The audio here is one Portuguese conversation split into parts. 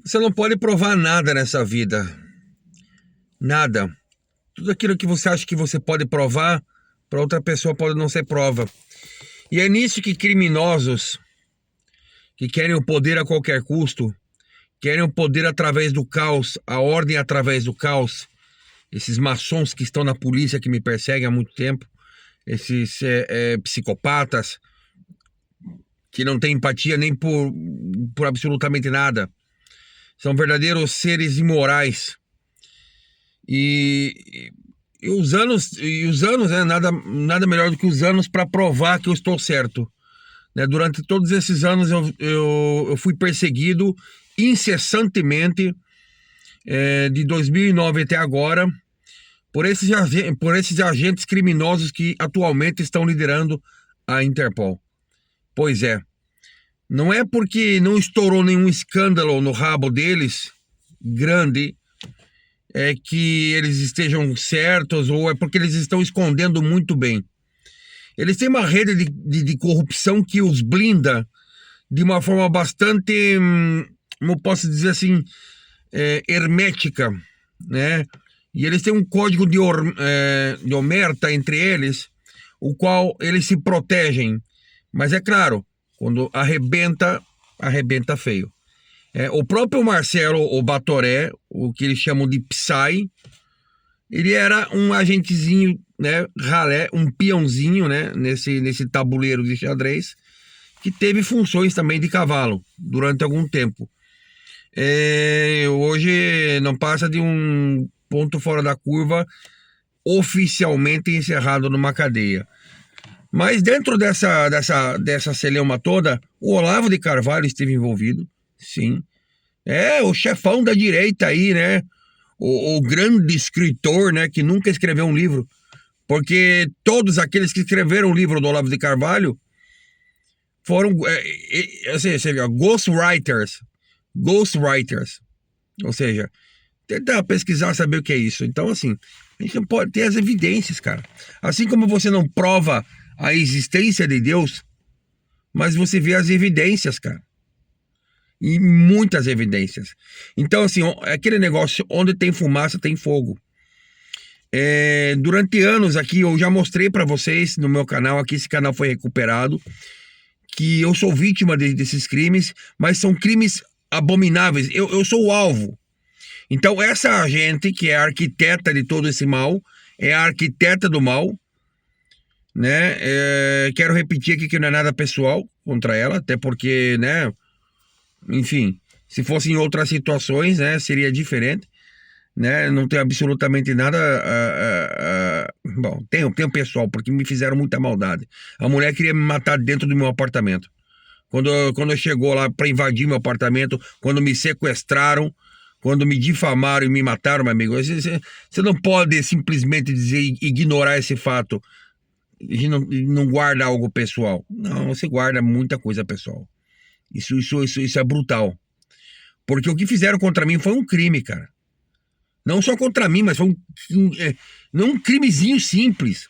Você não pode provar nada nessa vida. Nada. Tudo aquilo que você acha que você pode provar, para outra pessoa pode não ser prova. E é nisso que criminosos que querem o poder a qualquer custo, querem o poder através do caos, a ordem através do caos, esses maçons que estão na polícia que me perseguem há muito tempo, esses psicopatas que não têm empatia nem por absolutamente nada. São verdadeiros seres imorais. E os anos, né, nada melhor do que os anos para provar que eu estou certo. Né? Durante todos esses anos eu fui perseguido incessantemente, de 2009 até agora, por esses agentes criminosos que atualmente estão liderando a Interpol. Pois é, não é porque não estourou nenhum escândalo no rabo deles, grande, que eles estejam certos, ou é porque eles estão escondendo muito bem. Eles têm uma rede de corrupção que os blinda de uma forma bastante, como posso dizer assim, hermética, né? E eles têm um código de omerta entre eles, o qual eles se protegem. Mas é claro, quando arrebenta, arrebenta feio. O próprio Marcelo, o Batoré, o que eles chamam de Psy, ele era um agentezinho, né, ralé, um peãozinho, né, nesse tabuleiro de xadrez, que teve funções também de cavalo durante algum tempo. Hoje não passa de um ponto fora da curva, oficialmente encerrado numa cadeia. Mas dentro dessa celeuma toda, o Olavo de Carvalho esteve envolvido, sim. O chefão da direita aí, né? O grande escritor, né? Que nunca escreveu um livro. Porque todos aqueles que escreveram o livro do Olavo de Carvalho foram, você vê, ghostwriters. Ou seja, tentar pesquisar, saber o que é isso. Então, assim, a gente não pode ter as evidências, cara. Assim como você não prova a existência de Deus, mas você vê as evidências, cara. E muitas evidências. Então, assim, aquele negócio, onde tem fumaça, tem fogo. Durante anos aqui, eu já mostrei para vocês no meu canal, aqui esse canal foi recuperado, que eu sou vítima desses crimes, mas são crimes abomináveis. Eu sou o alvo. Então, essa gente que é a arquiteta de todo esse mal, é a arquiteta do mal, né? Quero repetir aqui que não é nada pessoal contra ela, até porque, né? Enfim, se fosse em outras situações, né? Seria diferente, né? Não tem absolutamente nada. Bom, tem um pessoal, porque me fizeram muita maldade. A mulher queria me matar dentro do meu apartamento. Quando chegou lá para invadir meu apartamento, quando me sequestraram, quando me difamaram e me mataram, meu amigo, você não pode simplesmente ignorar esse fato. A gente não guarda algo pessoal. Não, você guarda muita coisa pessoal. Isso é brutal. Porque o que fizeram contra mim foi um crime, cara. Não só contra mim, mas foi não um crimezinho simples.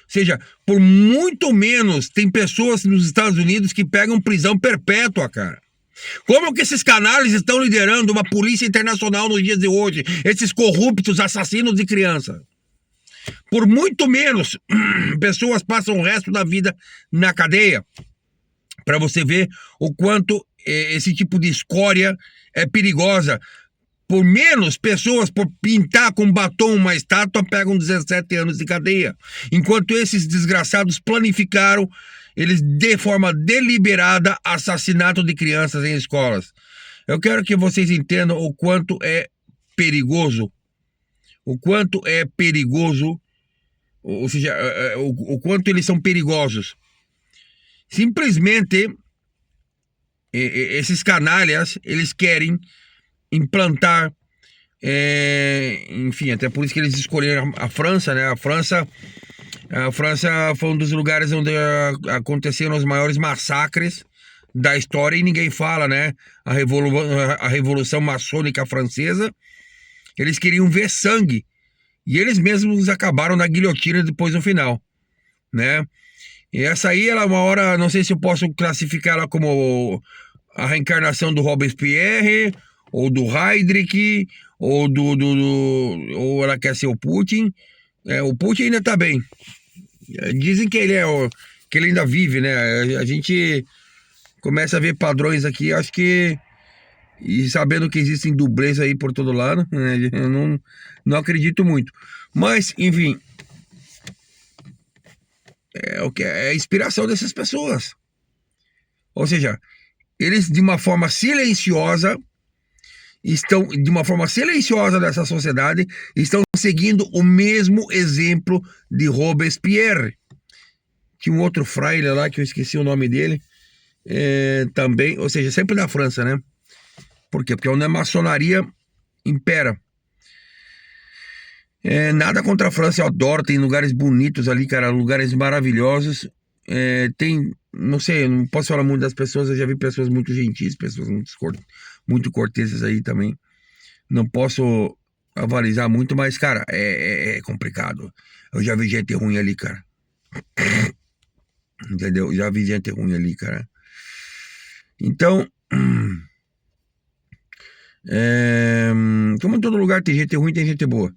Ou seja, por muito menos tem pessoas nos Estados Unidos que pegam prisão perpétua, cara. Como que esses canalhas estão liderando uma polícia internacional nos dias de hoje? Esses corruptos assassinos de criança. Por muito menos, pessoas passam o resto da vida na cadeia. Para você ver o quanto esse tipo de escória é perigosa. Por menos pessoas, por pintar com batom uma estátua, pegam 17 anos de cadeia. Enquanto esses desgraçados planificaram, eles de forma deliberada, assassinato de crianças em escolas. Eu quero que vocês entendam o quanto é perigoso. O quanto é perigoso, ou seja, o quanto eles são perigosos. Simplesmente, esses canalhas, eles querem implantar, enfim, até por isso que eles escolheram a França, né? A França foi um dos lugares onde aconteceram os maiores massacres da história e ninguém fala, né? A Revolução Maçônica Francesa, eles queriam ver sangue e eles mesmos acabaram na guilhotina depois no final, né? E essa aí, ela uma hora, não sei se eu posso classificar ela como a reencarnação do Robespierre, ou do Heydrich, ou ela quer ser o Putin. O Putin ainda tá bem. Dizem que que ele ainda vive, né? A gente começa a ver padrões aqui, acho que... E sabendo que existem dublês aí por todo lado, né? Eu não acredito muito. Mas, enfim... É a inspiração dessas pessoas. Ou seja, eles de uma forma silenciosa dessa sociedade, estão seguindo o mesmo exemplo de Robespierre. Tinha um outro fraile lá que eu esqueci o nome dele, também, ou seja, sempre na França, né? Por quê? Porque onde a maçonaria impera. Nada contra a França, eu adoro, tem lugares bonitos ali, cara, lugares maravilhosos. Não sei, eu não posso falar muito das pessoas, eu já vi pessoas muito gentis, pessoas muito corteses aí também. Não posso avalizar muito, mas, cara, é complicado. Eu já vi gente ruim ali, cara. Entendeu? Já vi gente ruim ali, cara. Então, como em todo lugar tem gente ruim, tem gente boa.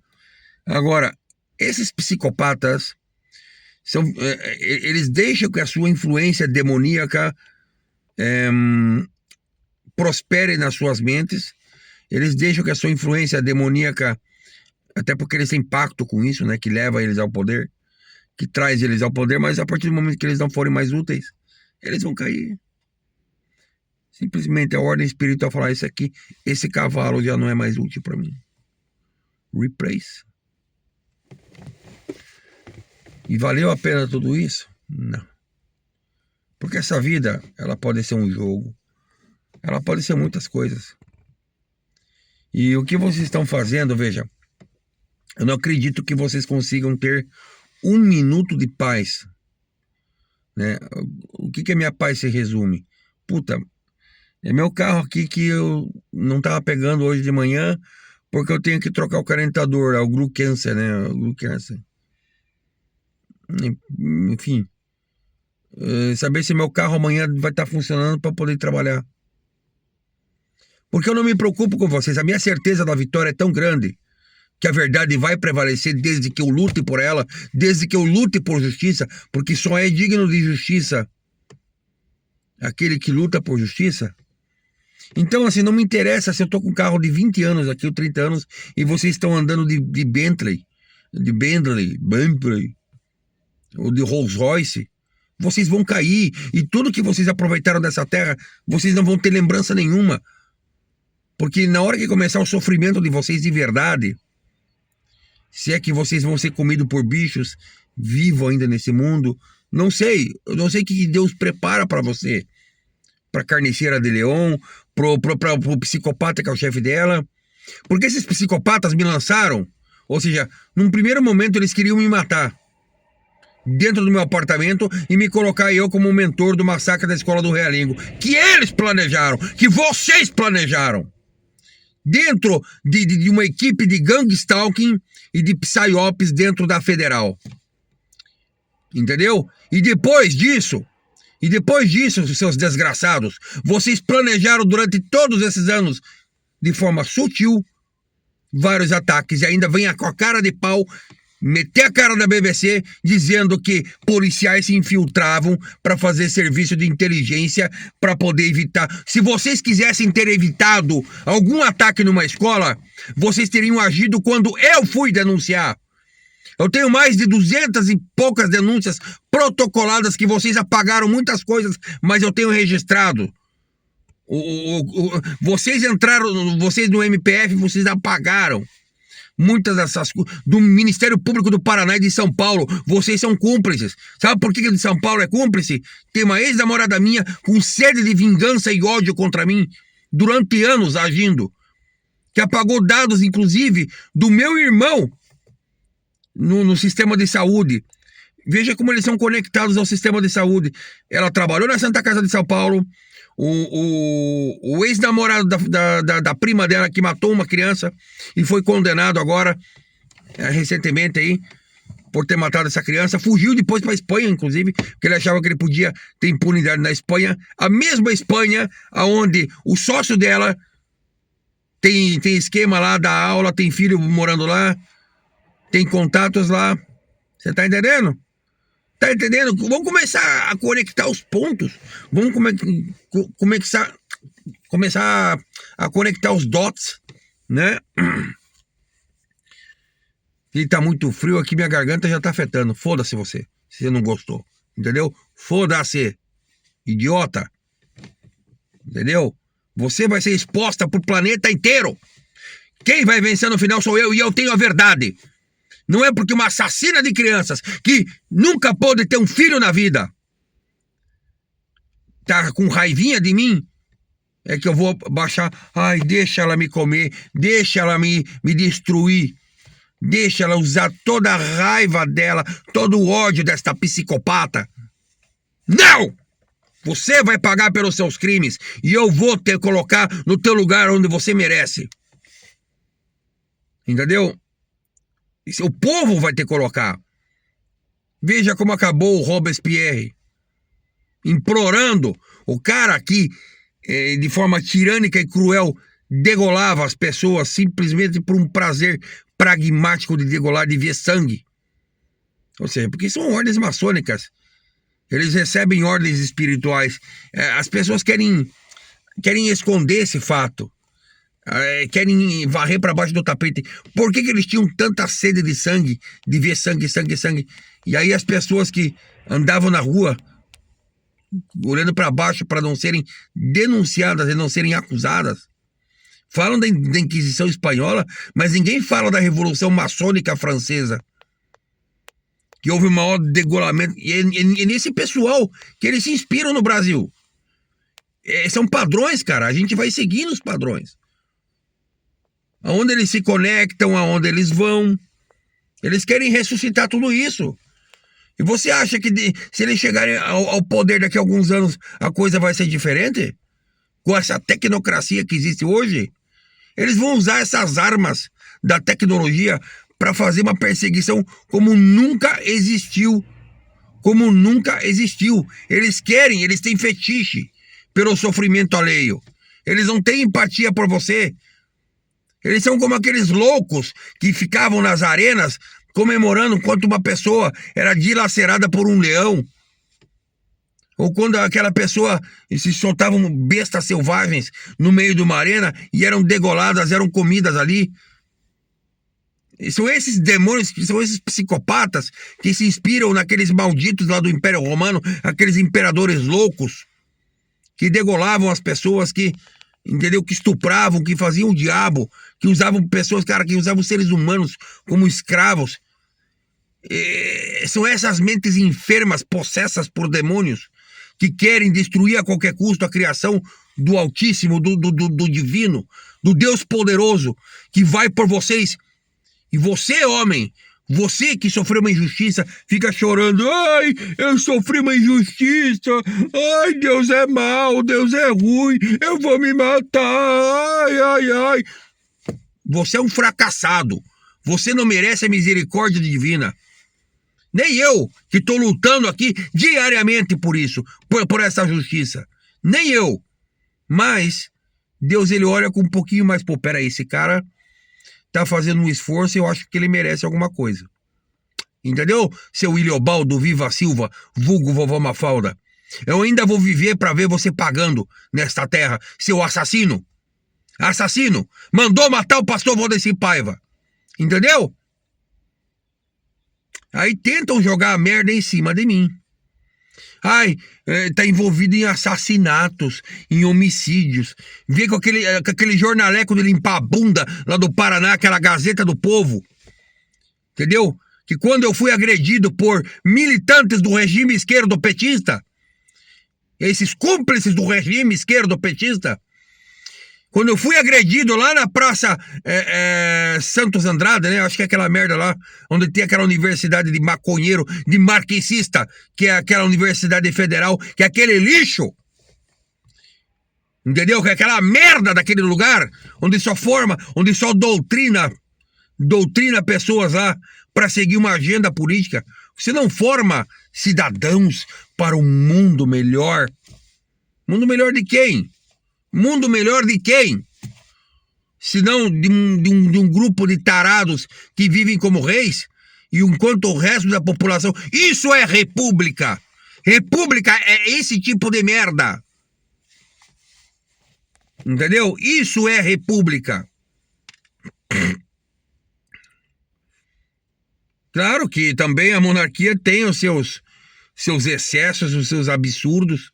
Agora, esses psicopatas eles deixam que a sua influência demoníaca prospere nas suas mentes. Eles deixam que a sua influência demoníaca, até porque eles têm pacto com isso, né, que leva eles ao poder, que traz eles ao poder, mas a partir do momento que eles não forem mais úteis, eles vão cair. Simplesmente a ordem espiritual falar: isso aqui, esse cavalo já não é mais útil para mim. Replace. E valeu a pena tudo isso? Não. Porque essa vida, ela pode ser um jogo. Ela pode ser muitas coisas. E o que vocês estão fazendo, veja, eu não acredito que vocês consigam ter um minuto de paz, né? O que a minha paz se resume? Puta, é meu carro aqui que eu não tava pegando hoje de manhã porque eu tenho que trocar o calentador, o Glucancer, né? O Glucancer. Enfim, saber se meu carro amanhã vai estar funcionando para poder trabalhar. Porque eu não me preocupo com vocês. A minha certeza da vitória é tão grande que a verdade vai prevalecer desde que eu lute por ela, desde que eu lute por justiça, porque só é digno de justiça aquele que luta por justiça. Então, assim, não me interessa se eu tô com um carro de 20 anos aqui, ou 30 anos, e vocês estão andando de Bentley, ou de Rolls Royce. Vocês vão cair, e tudo que vocês aproveitaram dessa terra, vocês não vão ter lembrança nenhuma. Porque na hora que começar o sofrimento de vocês de verdade, se é que vocês vão ser comidos por bichos vivos ainda nesse mundo, não sei. Eu não sei o que Deus prepara para você. Pra carniceira de Leon, pro psicopata que é o chefe dela. Porque esses psicopatas me lançaram, ou seja, num primeiro momento eles queriam me matar dentro do meu apartamento e me colocar eu como mentor do massacre da escola do Realengo, que eles planejaram, que vocês planejaram, dentro de uma equipe de gangstalking e de psyops dentro da Federal. Entendeu? E depois disso, seus desgraçados, vocês planejaram durante todos esses anos, de forma sutil, vários ataques, e ainda vem com a cara de pau, meter a cara da BBC, dizendo que policiais se infiltravam para fazer serviço de inteligência para poder evitar. Se vocês quisessem ter evitado algum ataque numa escola, vocês teriam agido quando eu fui denunciar. Eu tenho mais de 200 e poucas denúncias protocoladas que vocês apagaram muitas coisas, mas eu tenho registrado. Vocês entraram, vocês no MPF, vocês apagaram muitas dessas coisas. Do Ministério Público do Paraná e de São Paulo, vocês são cúmplices. Sabe por que de São Paulo é cúmplice? Tem uma ex-namorada minha com sede de vingança e ódio contra mim, durante anos agindo, que apagou dados, inclusive, do meu irmão no sistema de saúde. Veja como eles são conectados ao sistema de saúde. Ela trabalhou na Santa Casa de São Paulo. O ex-namorado da prima dela, que matou uma criança e foi condenado agora, recentemente aí, por ter matado essa criança, fugiu depois para a Espanha, inclusive, porque ele achava que ele podia ter impunidade na Espanha, a mesma Espanha onde o sócio dela tem esquema lá da aula, tem filho morando lá, tem contatos lá. Você tá entendendo? Tá entendendo? Vamos começar a conectar os pontos. Vamos começar a conectar os dots, né? E tá muito frio aqui, minha garganta já tá afetando. Foda-se você, se você não gostou. Entendeu? Foda-se, idiota. Entendeu? Você vai ser exposta pro planeta inteiro. Quem vai vencer no final sou eu, e eu tenho a verdade. Não é porque uma assassina de crianças que nunca pôde ter um filho na vida tá com raivinha de mim, é que eu vou baixar. Ai, deixa ela me comer, deixa ela me destruir, deixa ela usar toda a raiva dela, todo o ódio desta psicopata. Não! Você vai pagar pelos seus crimes e eu vou te colocar no teu lugar onde você merece. Entendeu? O povo vai te colocar. Veja como acabou o Robespierre. Implorando. O cara que, de forma tirânica e cruel, degolava as pessoas simplesmente por um prazer pragmático de degolar, de ver sangue. Ou seja, porque são ordens maçônicas. Eles recebem ordens espirituais. As pessoas querem esconder esse fato. Querem varrer para baixo do tapete. Por que eles tinham tanta sede de sangue, de ver sangue, sangue, sangue? E aí as pessoas que andavam na rua, olhando para baixo para não serem denunciadas e não serem acusadas, falam da Inquisição Espanhola, mas ninguém fala da Revolução Maçônica Francesa, que houve o maior degolamento. E é nesse pessoal que eles se inspiram no Brasil. São padrões, cara. A gente vai seguindo os padrões. Aonde eles se conectam, aonde eles vão. Eles querem ressuscitar tudo isso. E você acha que se eles chegarem ao poder daqui a alguns anos, a coisa vai ser diferente? Com essa tecnocracia que existe hoje? Eles vão usar essas armas da tecnologia para fazer uma perseguição como nunca existiu. Como nunca existiu. Eles têm fetiche pelo sofrimento alheio. Eles não têm empatia por você. Eles são como aqueles loucos que ficavam nas arenas comemorando enquanto uma pessoa era dilacerada por um leão. Ou quando aquela pessoa se soltavam bestas selvagens no meio de uma arena e eram degoladas, eram comidas ali. E são esses demônios, são esses psicopatas que se inspiram naqueles malditos lá do Império Romano, aqueles imperadores loucos que degolavam as pessoas, que, entendeu, que estupravam, que faziam o diabo, que usavam pessoas, cara, que usavam seres humanos como escravos. São essas mentes enfermas, possessas por demônios, que querem destruir a qualquer custo a criação do Altíssimo, do Divino, do Deus Poderoso, que vai por vocês. E você, homem, você que sofreu uma injustiça, fica chorando. Ai, eu sofri uma injustiça. Ai, Deus é mau, Deus é ruim. Eu vou me matar. Ai, ai, ai. Você é um fracassado. Você não merece a misericórdia divina. Nem eu, que estou lutando aqui diariamente por isso, por essa justiça. Nem eu. Mas Deus, ele olha com um pouquinho mais. Pô, peraí, esse cara tá fazendo um esforço e eu acho que ele merece alguma coisa. Entendeu? Seu Iliobaldo Viva Silva, vulgo vovó Mafalda. Eu ainda vou viver para ver você pagando nesta terra, seu assassino. Assassino. Mandou matar o pastor Valdeci Paiva. Entendeu? Aí tentam jogar a merda em cima de mim. Ai, tá envolvido em assassinatos, em homicídios. Vê com aquele jornaleco de limpar a bunda lá do Paraná, aquela Gazeta do Povo. Entendeu? Que quando eu fui agredido por militantes do regime esquerdo petista, esses cúmplices do regime esquerdo petista, quando eu fui agredido lá na Praça Santos Andrade, né? Acho que é aquela merda lá, onde tem aquela universidade de maconheiro, de marxista, que é aquela universidade federal, que é aquele lixo. Entendeu? Que é aquela merda daquele lugar, onde só doutrina pessoas lá para seguir uma agenda política. Você não forma cidadãos para um mundo melhor. Mundo melhor de quem? Mundo melhor de quem? senão de um grupo de tarados que vivem como reis, e enquanto o resto da população... Isso é república! República é esse tipo de merda! Entendeu? Isso é república! Claro que também a monarquia tem os seus excessos, os seus absurdos.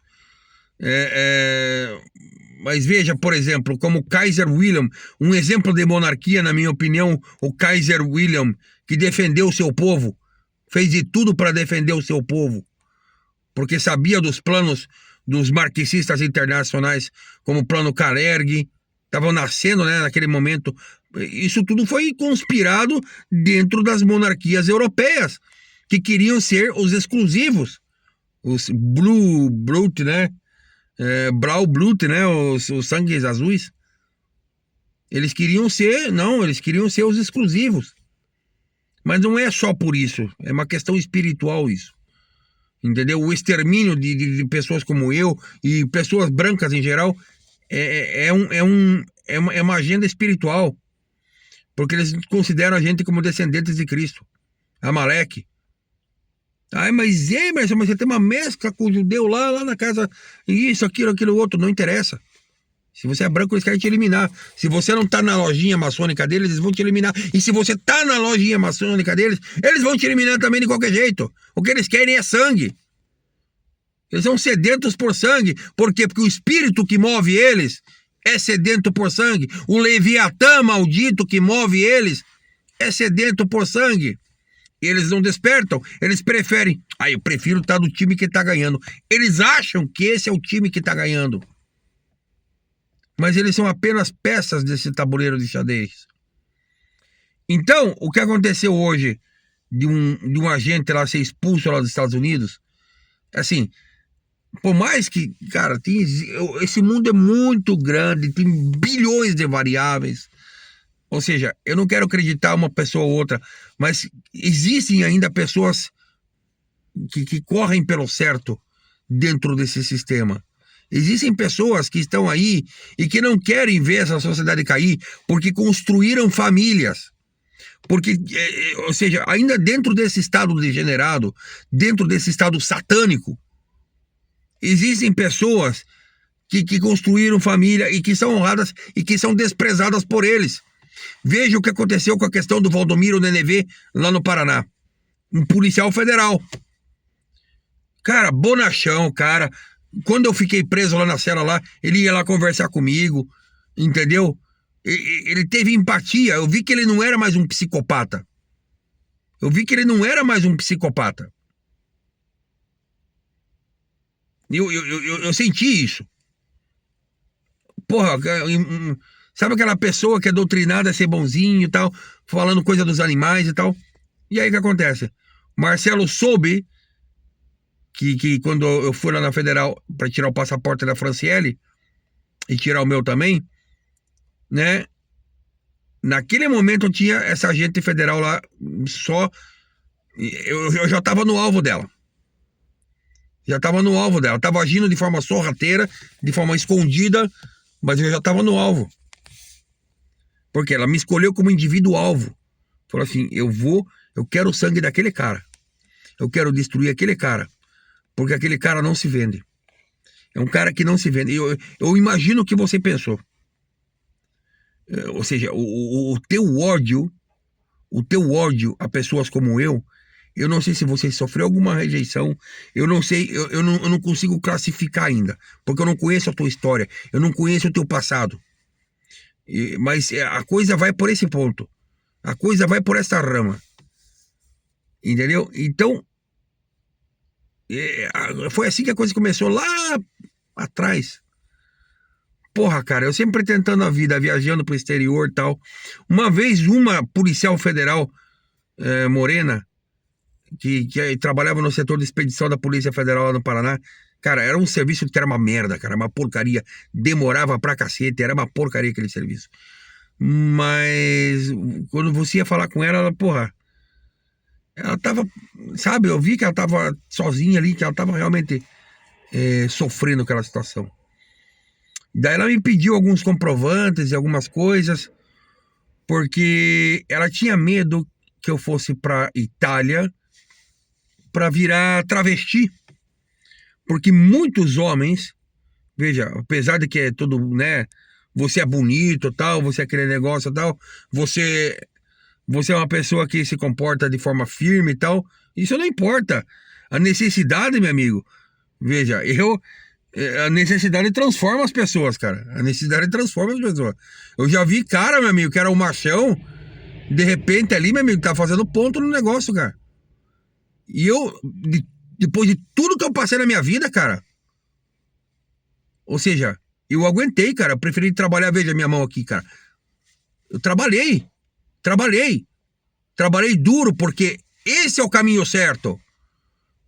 Mas veja, por exemplo, como o Kaiser William, um exemplo de monarquia, na minha opinião, o Kaiser William, que defendeu o seu povo, fez de tudo para defender o seu povo, porque sabia dos planos dos marxistas internacionais, como o Plano Kalergi, estavam nascendo, né, naquele momento. Isso tudo foi conspirado dentro das monarquias europeias, que queriam ser os exclusivos, os Blue Blood, né? Blau Blut, né? Os sangues azuis. Eles queriam ser os exclusivos. Mas não é só por isso, é uma questão espiritual isso. Entendeu? O extermínio de pessoas como eu e pessoas brancas em geral é uma agenda espiritual. Porque eles consideram a gente como descendentes de Cristo. Amaleque. Mas você tem uma mescla com o judeu lá na casa. Isso, aquilo, outro. Não interessa. Se você é branco, eles querem te eliminar. Se você não tá na lojinha maçônica deles, eles vão te eliminar. E se você tá na lojinha maçônica deles, eles vão te eliminar também de qualquer jeito. O que eles querem é sangue. Eles são sedentos por sangue. Por quê? Porque o espírito que move eles é sedento por sangue. O Leviatã maldito que move eles é sedento por sangue. Eles não despertam. Eles preferem. Eu prefiro estar do time que tá ganhando. Eles acham que esse é o time que tá ganhando. Mas eles são apenas peças desse tabuleiro de xadrez. Então, o que aconteceu hoje de um agente lá ser expulso lá dos Estados Unidos, assim, por mais que, cara, esse mundo é muito grande, tem bilhões de variáveis. Ou seja, eu não quero acreditar uma pessoa ou outra, mas existem ainda pessoas que correm pelo certo dentro desse sistema. Existem pessoas que estão aí e que não querem ver essa sociedade cair porque construíram famílias. Porque, ou seja, ainda dentro desse estado degenerado, dentro desse estado satânico, existem pessoas que construíram família e que são honradas e que são desprezadas por eles. Veja o que aconteceu com a questão do Valdomiro Nenevê lá no Paraná. Um policial federal. Cara, bonachão, cara. Quando eu fiquei preso lá na cela lá, ele ia lá conversar comigo, entendeu? Ele teve empatia. Eu vi que ele não era mais um psicopata. Eu senti isso. Porra, sabe aquela pessoa que é doutrinada a ser bonzinho e tal, falando coisa dos animais e tal? E aí o que acontece? Marcelo soube que quando eu fui lá na Federal para tirar o passaporte da Franciele e tirar o meu também, né? Naquele momento eu tinha essa agente federal lá só... Eu já estava no alvo dela. Estava agindo de forma sorrateira, de forma escondida, mas eu já estava no alvo. Porque ela me escolheu como indivíduo alvo. Falou assim, eu quero o sangue daquele cara. Eu quero destruir aquele cara. Porque aquele cara não se vende. É um cara que não se vende. Eu imagino o que você pensou. Ou seja, o teu ódio a pessoas como eu não sei se você sofreu alguma rejeição, eu não sei, eu não consigo classificar ainda, porque eu não conheço a tua história, eu não conheço o teu passado. Mas a coisa vai por esse ponto. A coisa vai por essa rama. Entendeu? Então, foi assim que a coisa começou lá atrás. Porra, cara, eu sempre tentando a vida, viajando pro exterior e tal. Uma vez, uma policial federal morena, que trabalhava no setor de expedição da Polícia Federal lá no Paraná, cara, era um serviço que era uma merda, cara, uma porcaria. Demorava pra cacete, era uma porcaria aquele serviço. Mas quando você ia falar com ela, porra, ela tava, sabe, eu vi que ela tava sozinha ali, que ela tava realmente sofrendo aquela situação. Daí ela me pediu alguns comprovantes e algumas coisas. porque ela tinha medo que eu fosse pra Itália pra virar travesti. Porque muitos homens, veja, apesar de que é tudo, né? Você é bonito, tal, você é aquele negócio, tal, você é uma pessoa que se comporta de forma firme e tal. Isso não importa. A necessidade, meu amigo, veja, a necessidade transforma as pessoas, cara. A necessidade transforma as pessoas. Eu já vi cara, meu amigo, que era um machão, de repente ali, meu amigo, tá fazendo ponto no negócio, cara. E depois de tudo que eu passei na minha vida, cara, ou seja, eu aguentei, cara. Eu preferi trabalhar, veja minha mão aqui, cara. Eu trabalhei duro, porque esse é o caminho certo.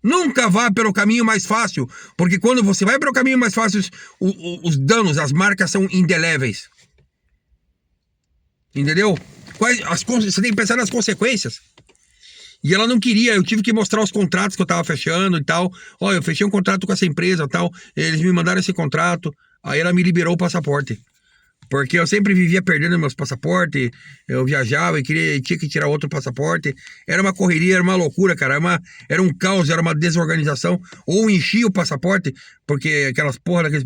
Nunca vá pelo caminho mais fácil, porque quando você vai pelo caminho mais fácil, os danos, as marcas são indeléveis. Entendeu? Você tem que pensar nas consequências. E ela não queria, eu tive que mostrar os contratos que eu tava fechando e tal. Olha, eu fechei um contrato com essa empresa e tal. Eles me mandaram esse contrato. Aí ela me liberou o passaporte. Porque eu sempre vivia perdendo meus passaportes. Eu viajava e tinha que tirar outro passaporte. Era uma correria, era uma loucura, cara. Era um caos, era uma desorganização. Ou enchia o passaporte, porque aquelas porra daqueles.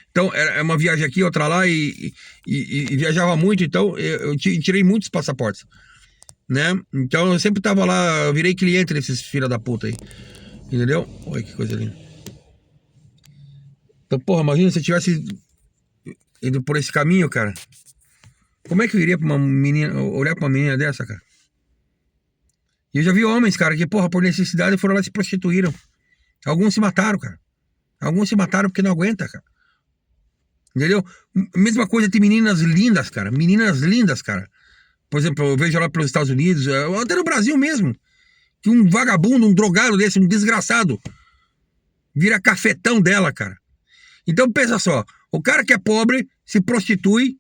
Então, era uma viagem aqui, outra lá, e viajava muito. Então, eu tirei muitos passaportes, né? Então, eu sempre tava lá, eu virei cliente desses filha da puta aí. Entendeu? Olha que coisa linda. Então, porra, imagina se eu tivesse indo por esse caminho, cara. Como é que eu iria pra uma menina, olhar pra uma menina dessa, cara? E eu já vi homens, cara, que, porra, por necessidade foram lá e se prostituíram. Alguns se mataram, cara. Alguns se mataram porque não aguenta, cara. Entendeu? Mesma coisa tem meninas lindas, cara. Meninas lindas, cara. Por exemplo, eu vejo lá pelos Estados Unidos, até no Brasil mesmo, que um vagabundo, um drogado desse, um desgraçado, vira cafetão dela, cara. Então pensa só, o cara que é pobre se prostitui,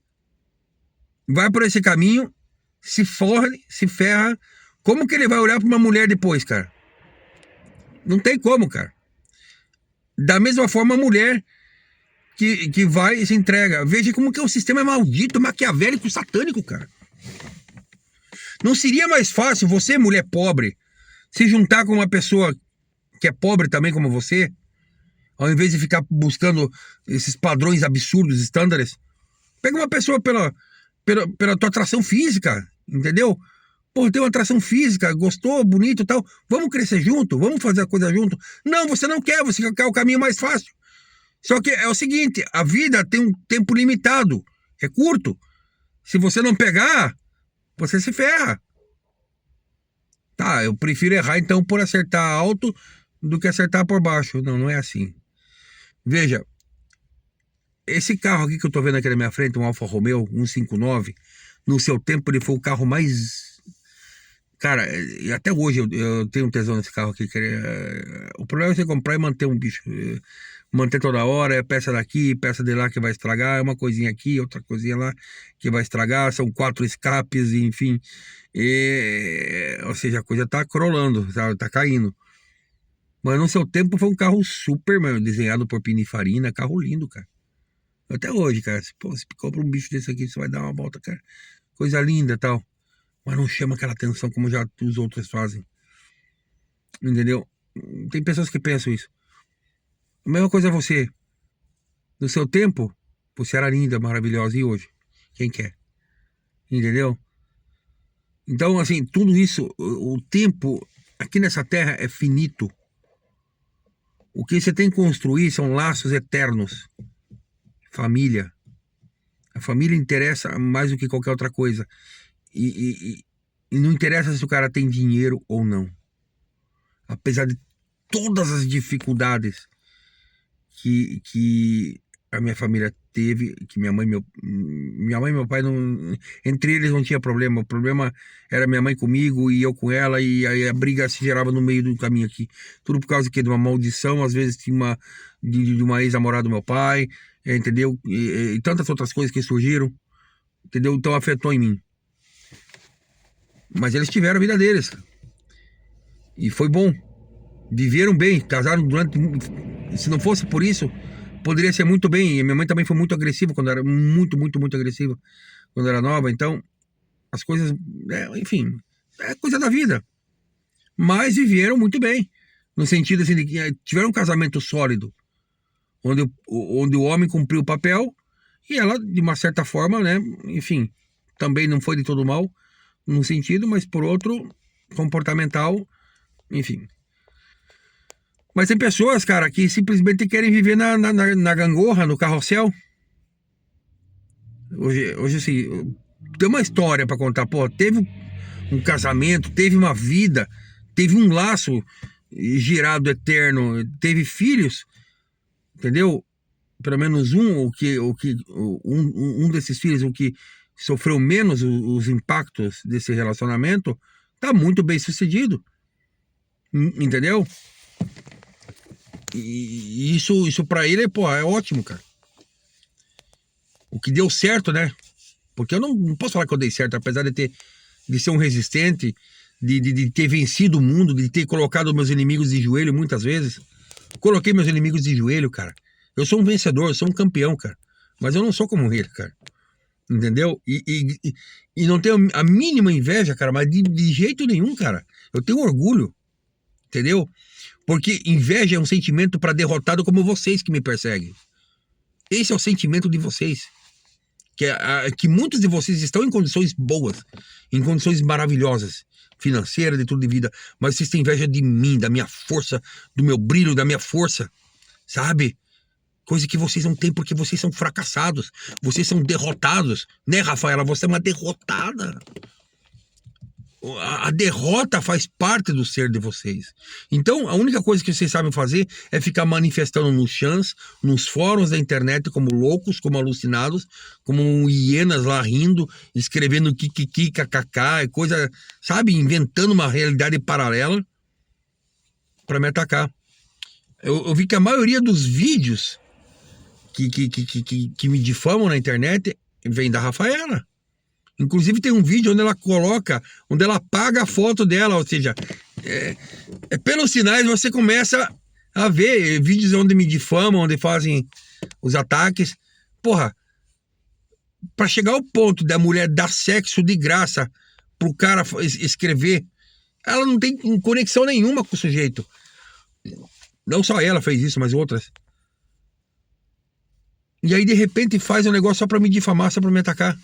vai por esse caminho, se forre, se ferra. Como que ele vai olhar pra uma mulher depois, cara? Não tem como, cara. Da mesma forma, a mulher que vai e se entrega. Veja como que o sistema é maldito, maquiavélico, satânico, cara. Não seria mais fácil você, mulher pobre, se juntar com uma pessoa que é pobre também como você, ao invés de ficar buscando esses padrões absurdos, estándares? Pega uma pessoa pela tua atração física, entendeu? Pô, tem uma atração física, gostou, bonito e tal, vamos crescer junto, vamos fazer a coisa junto. Não, você não quer, você quer o caminho mais fácil. Só que é o seguinte, a vida tem um tempo limitado, é curto. Se você não pegar, você se ferra. Tá, eu prefiro errar então por acertar alto do que acertar por baixo. Não, não é assim. Veja, esse carro aqui que eu tô vendo aqui na minha frente, um Alfa Romeo 159, no seu tempo ele foi o carro mais... Cara, e até hoje eu tenho um tesão nesse carro aqui. O problema é você comprar e manter um bicho. Manter toda hora, é peça daqui, peça de lá que vai estragar, é uma coisinha aqui, outra coisinha lá que vai estragar, são 4 escapes, enfim. Ou seja, a coisa tá crolando, tá caindo. Mas no seu tempo foi um carro super, mano, desenhado por Pininfarina, carro lindo, cara. Até hoje, cara, se compra um bicho desse aqui, você vai dar uma volta, cara. Coisa linda e tal. Mas não chama aquela atenção como já os outros fazem. Entendeu? Tem pessoas que pensam isso. A mesma coisa é você. No seu tempo, você era linda, maravilhosa. E hoje? Quem quer? Entendeu? Então, assim, tudo isso, o tempo aqui nessa terra é finito. O que você tem que construir são laços eternos. Família. A família interessa mais do que qualquer outra coisa. E não interessa se o cara tem dinheiro ou não. Apesar de todas as dificuldades que a minha família teve, que minha mãe e meu pai não, entre eles não tinha problema. O problema era minha mãe comigo e eu com ela, e aí a briga se gerava no meio do caminho aqui. Tudo por causa de uma maldição, às vezes de uma ex-namorada do meu pai, entendeu? E tantas outras coisas que surgiram, entendeu? Então afetou em mim. Mas eles tiveram a vida deles. E foi bom. Viveram bem, casaram durante... Se não fosse por isso, poderia ser muito bem. E minha mãe também foi muito agressiva quando era... Muito, muito, muito agressiva quando era nova. Então, as coisas, enfim, é coisa da vida. Mas viveram muito bem, no sentido assim, de que tiveram um casamento sólido, onde o homem cumpriu o papel e ela, de uma certa forma, né, enfim, também não foi de todo mal, num sentido, mas por outro, comportamental, enfim. Mas tem pessoas, cara, que simplesmente querem viver na gangorra, no carrossel. Hoje assim, tem uma história pra contar. Pô, teve um casamento, teve uma vida, teve um laço girado eterno, teve filhos, entendeu? Pelo menos um desses filhos, o que sofreu menos os impactos desse relacionamento, tá muito bem sucedido. Entendeu? E isso para ele, pô, é ótimo, cara. O que deu certo, né? Porque eu não posso falar que eu dei certo, apesar de ser um resistente, de ter vencido o mundo, de ter colocado meus inimigos de joelho muitas vezes. Coloquei meus inimigos de joelho, cara. Eu sou um vencedor, eu sou um campeão, cara. Mas eu não sou como ele, cara. Entendeu? E não tenho a mínima inveja, cara, mas de jeito nenhum, cara. Eu tenho orgulho. Entendeu? Porque inveja é um sentimento para derrotado como vocês que me perseguem. Esse é o sentimento de vocês. Que muitos de vocês estão em condições boas, em condições maravilhosas, financeiras, de tudo de vida, mas vocês têm inveja de mim, da minha força, do meu brilho, da minha força, sabe? Coisa que vocês não têm porque vocês são fracassados, vocês são derrotados, né, Rafaela? Você é uma derrotada. A derrota faz parte do ser de vocês. Então, a única coisa que vocês sabem fazer é ficar manifestando nos chãs, nos fóruns da internet, como loucos, como alucinados, como hienas lá rindo, escrevendo kikiki, kkk, coisa, sabe? Inventando uma realidade paralela para me atacar. Eu vi que a maioria dos vídeos que me difamam na internet vem da Rafaela. Inclusive tem um vídeo onde ela apaga a foto dela, ou seja, pelos sinais você começa a ver vídeos onde me difamam, onde fazem os ataques. Porra, pra chegar ao ponto da mulher dar sexo de graça pro cara escrever, ela não tem conexão nenhuma com o sujeito. Não só ela fez isso, mas outras. E aí de repente faz um negócio só pra me difamar, só pra me atacar.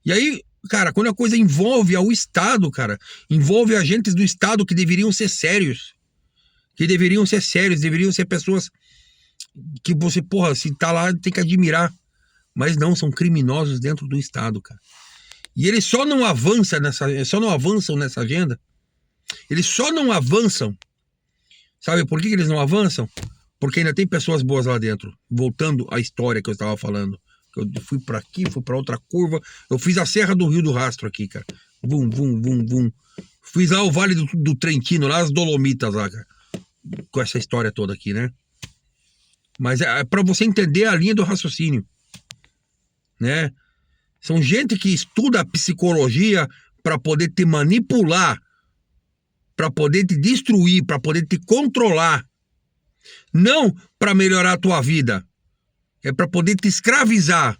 E aí, cara, quando a coisa envolve ao Estado, cara, envolve agentes do Estado que deveriam ser sérios. Deveriam ser pessoas que você, porra, se tá lá, tem que admirar. Mas não, são criminosos dentro do Estado, cara. E eles só não avançam nessa agenda. Eles só não avançam. Sabe por que eles não avançam? Porque ainda tem pessoas boas lá dentro. Voltando à história que eu estava falando. Eu fui pra aqui, fui pra outra curva. Eu fiz a Serra do Rio do Rastro aqui, cara. Vum, vum, vum, vum. Fiz lá o Vale do Trentino, lá as Dolomitas lá, cara. Com essa história toda aqui, né? Mas é pra você entender a linha do raciocínio, né? São gente que estuda a psicologia pra poder te manipular, pra poder te destruir, pra poder te controlar. Não pra melhorar a tua vida. É para poder te escravizar.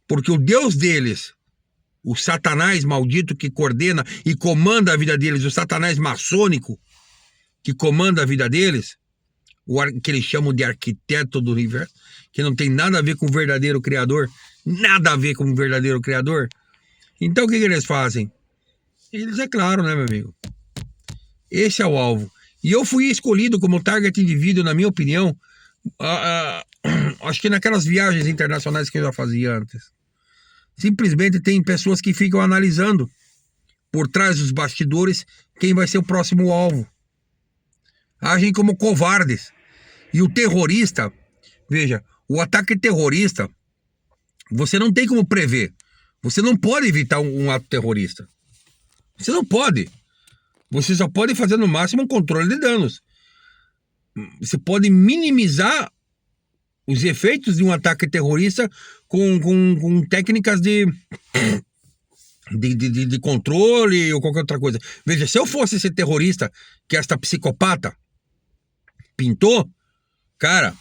Porque o Deus deles, o Satanás maldito que coordena e comanda a vida deles, o Satanás maçônico que comanda a vida deles, que eles chamam de arquiteto do universo, que não tem nada a ver com o verdadeiro Criador, nada a ver com o verdadeiro Criador. Então o que eles fazem? Eles, é claro, né, meu amigo? Esse é o alvo. E eu fui escolhido como target indivíduo, na minha opinião, acho que naquelas viagens internacionais que eu já fazia antes. Simplesmente tem pessoas que ficam analisando por trás dos bastidores quem vai ser o próximo alvo. Agem como covardes. E o terrorista, veja, o ataque terrorista, você não tem como prever. Você não pode evitar um ato terrorista. Você não pode. Você só pode fazer no máximo um controle de danos. Você pode minimizar os efeitos de um ataque terrorista com técnicas de controle ou qualquer outra coisa. Veja, se eu fosse esse terrorista que esta psicopata pintou, cara,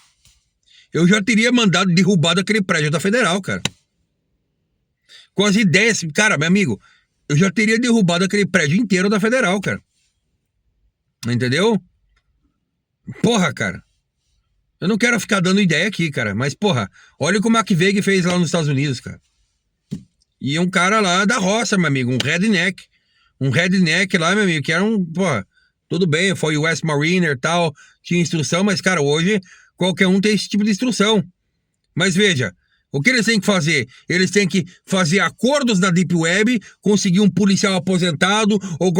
eu já teria mandado derrubado aquele prédio da Federal, cara. com as ideias. Cara, meu amigo, eu já teria derrubado aquele prédio inteiro da Federal, cara. Entendeu? Porra, cara. Eu não quero ficar dando ideia aqui, cara. Mas, porra, olha o que o McVeigh fez lá nos Estados Unidos, cara. E um cara lá da roça, meu amigo. Um redneck. Um redneck lá, meu amigo, que era um... Porra, tudo bem, foi o West Mariner e tal. Tinha instrução, mas, cara, hoje qualquer um tem esse tipo de instrução. Mas veja, o que eles têm que fazer? Eles têm que fazer acordos na Deep Web, conseguir um policial aposentado ou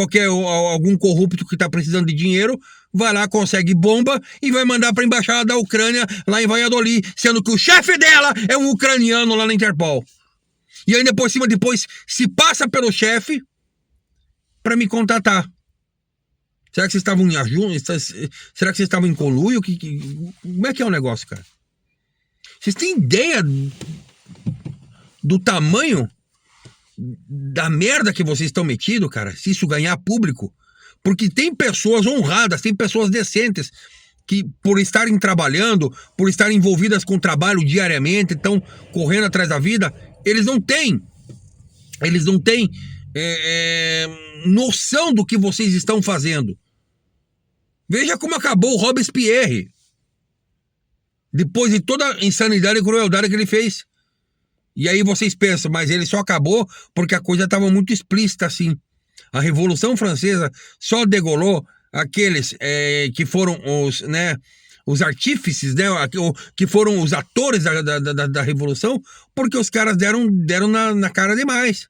algum corrupto que está precisando de dinheiro, vai lá, consegue bomba e vai mandar para a embaixada da Ucrânia lá em Valladolid, sendo que o chefe dela é um ucraniano lá na Interpol. E ainda por cima depois se passa pelo chefe para me contatar. Será que vocês estavam em ajunto? Será que vocês estavam em conluio? Como é que é o negócio, cara? Vocês têm ideia do tamanho da merda que vocês estão metidos, cara? Se isso ganhar público? Porque tem pessoas honradas, tem pessoas decentes que, por estarem trabalhando, por estarem envolvidas com o trabalho diariamente, estão correndo atrás da vida, eles não têm noção do que vocês estão fazendo. Veja como acabou o Robespierre. Depois de toda a insanidade e crueldade que ele fez. E aí vocês pensam, mas ele só acabou porque a coisa estava muito explícita assim. A Revolução Francesa só degolou aqueles que foram os artífices, né, que foram os atores da Revolução, porque os caras deram na cara demais.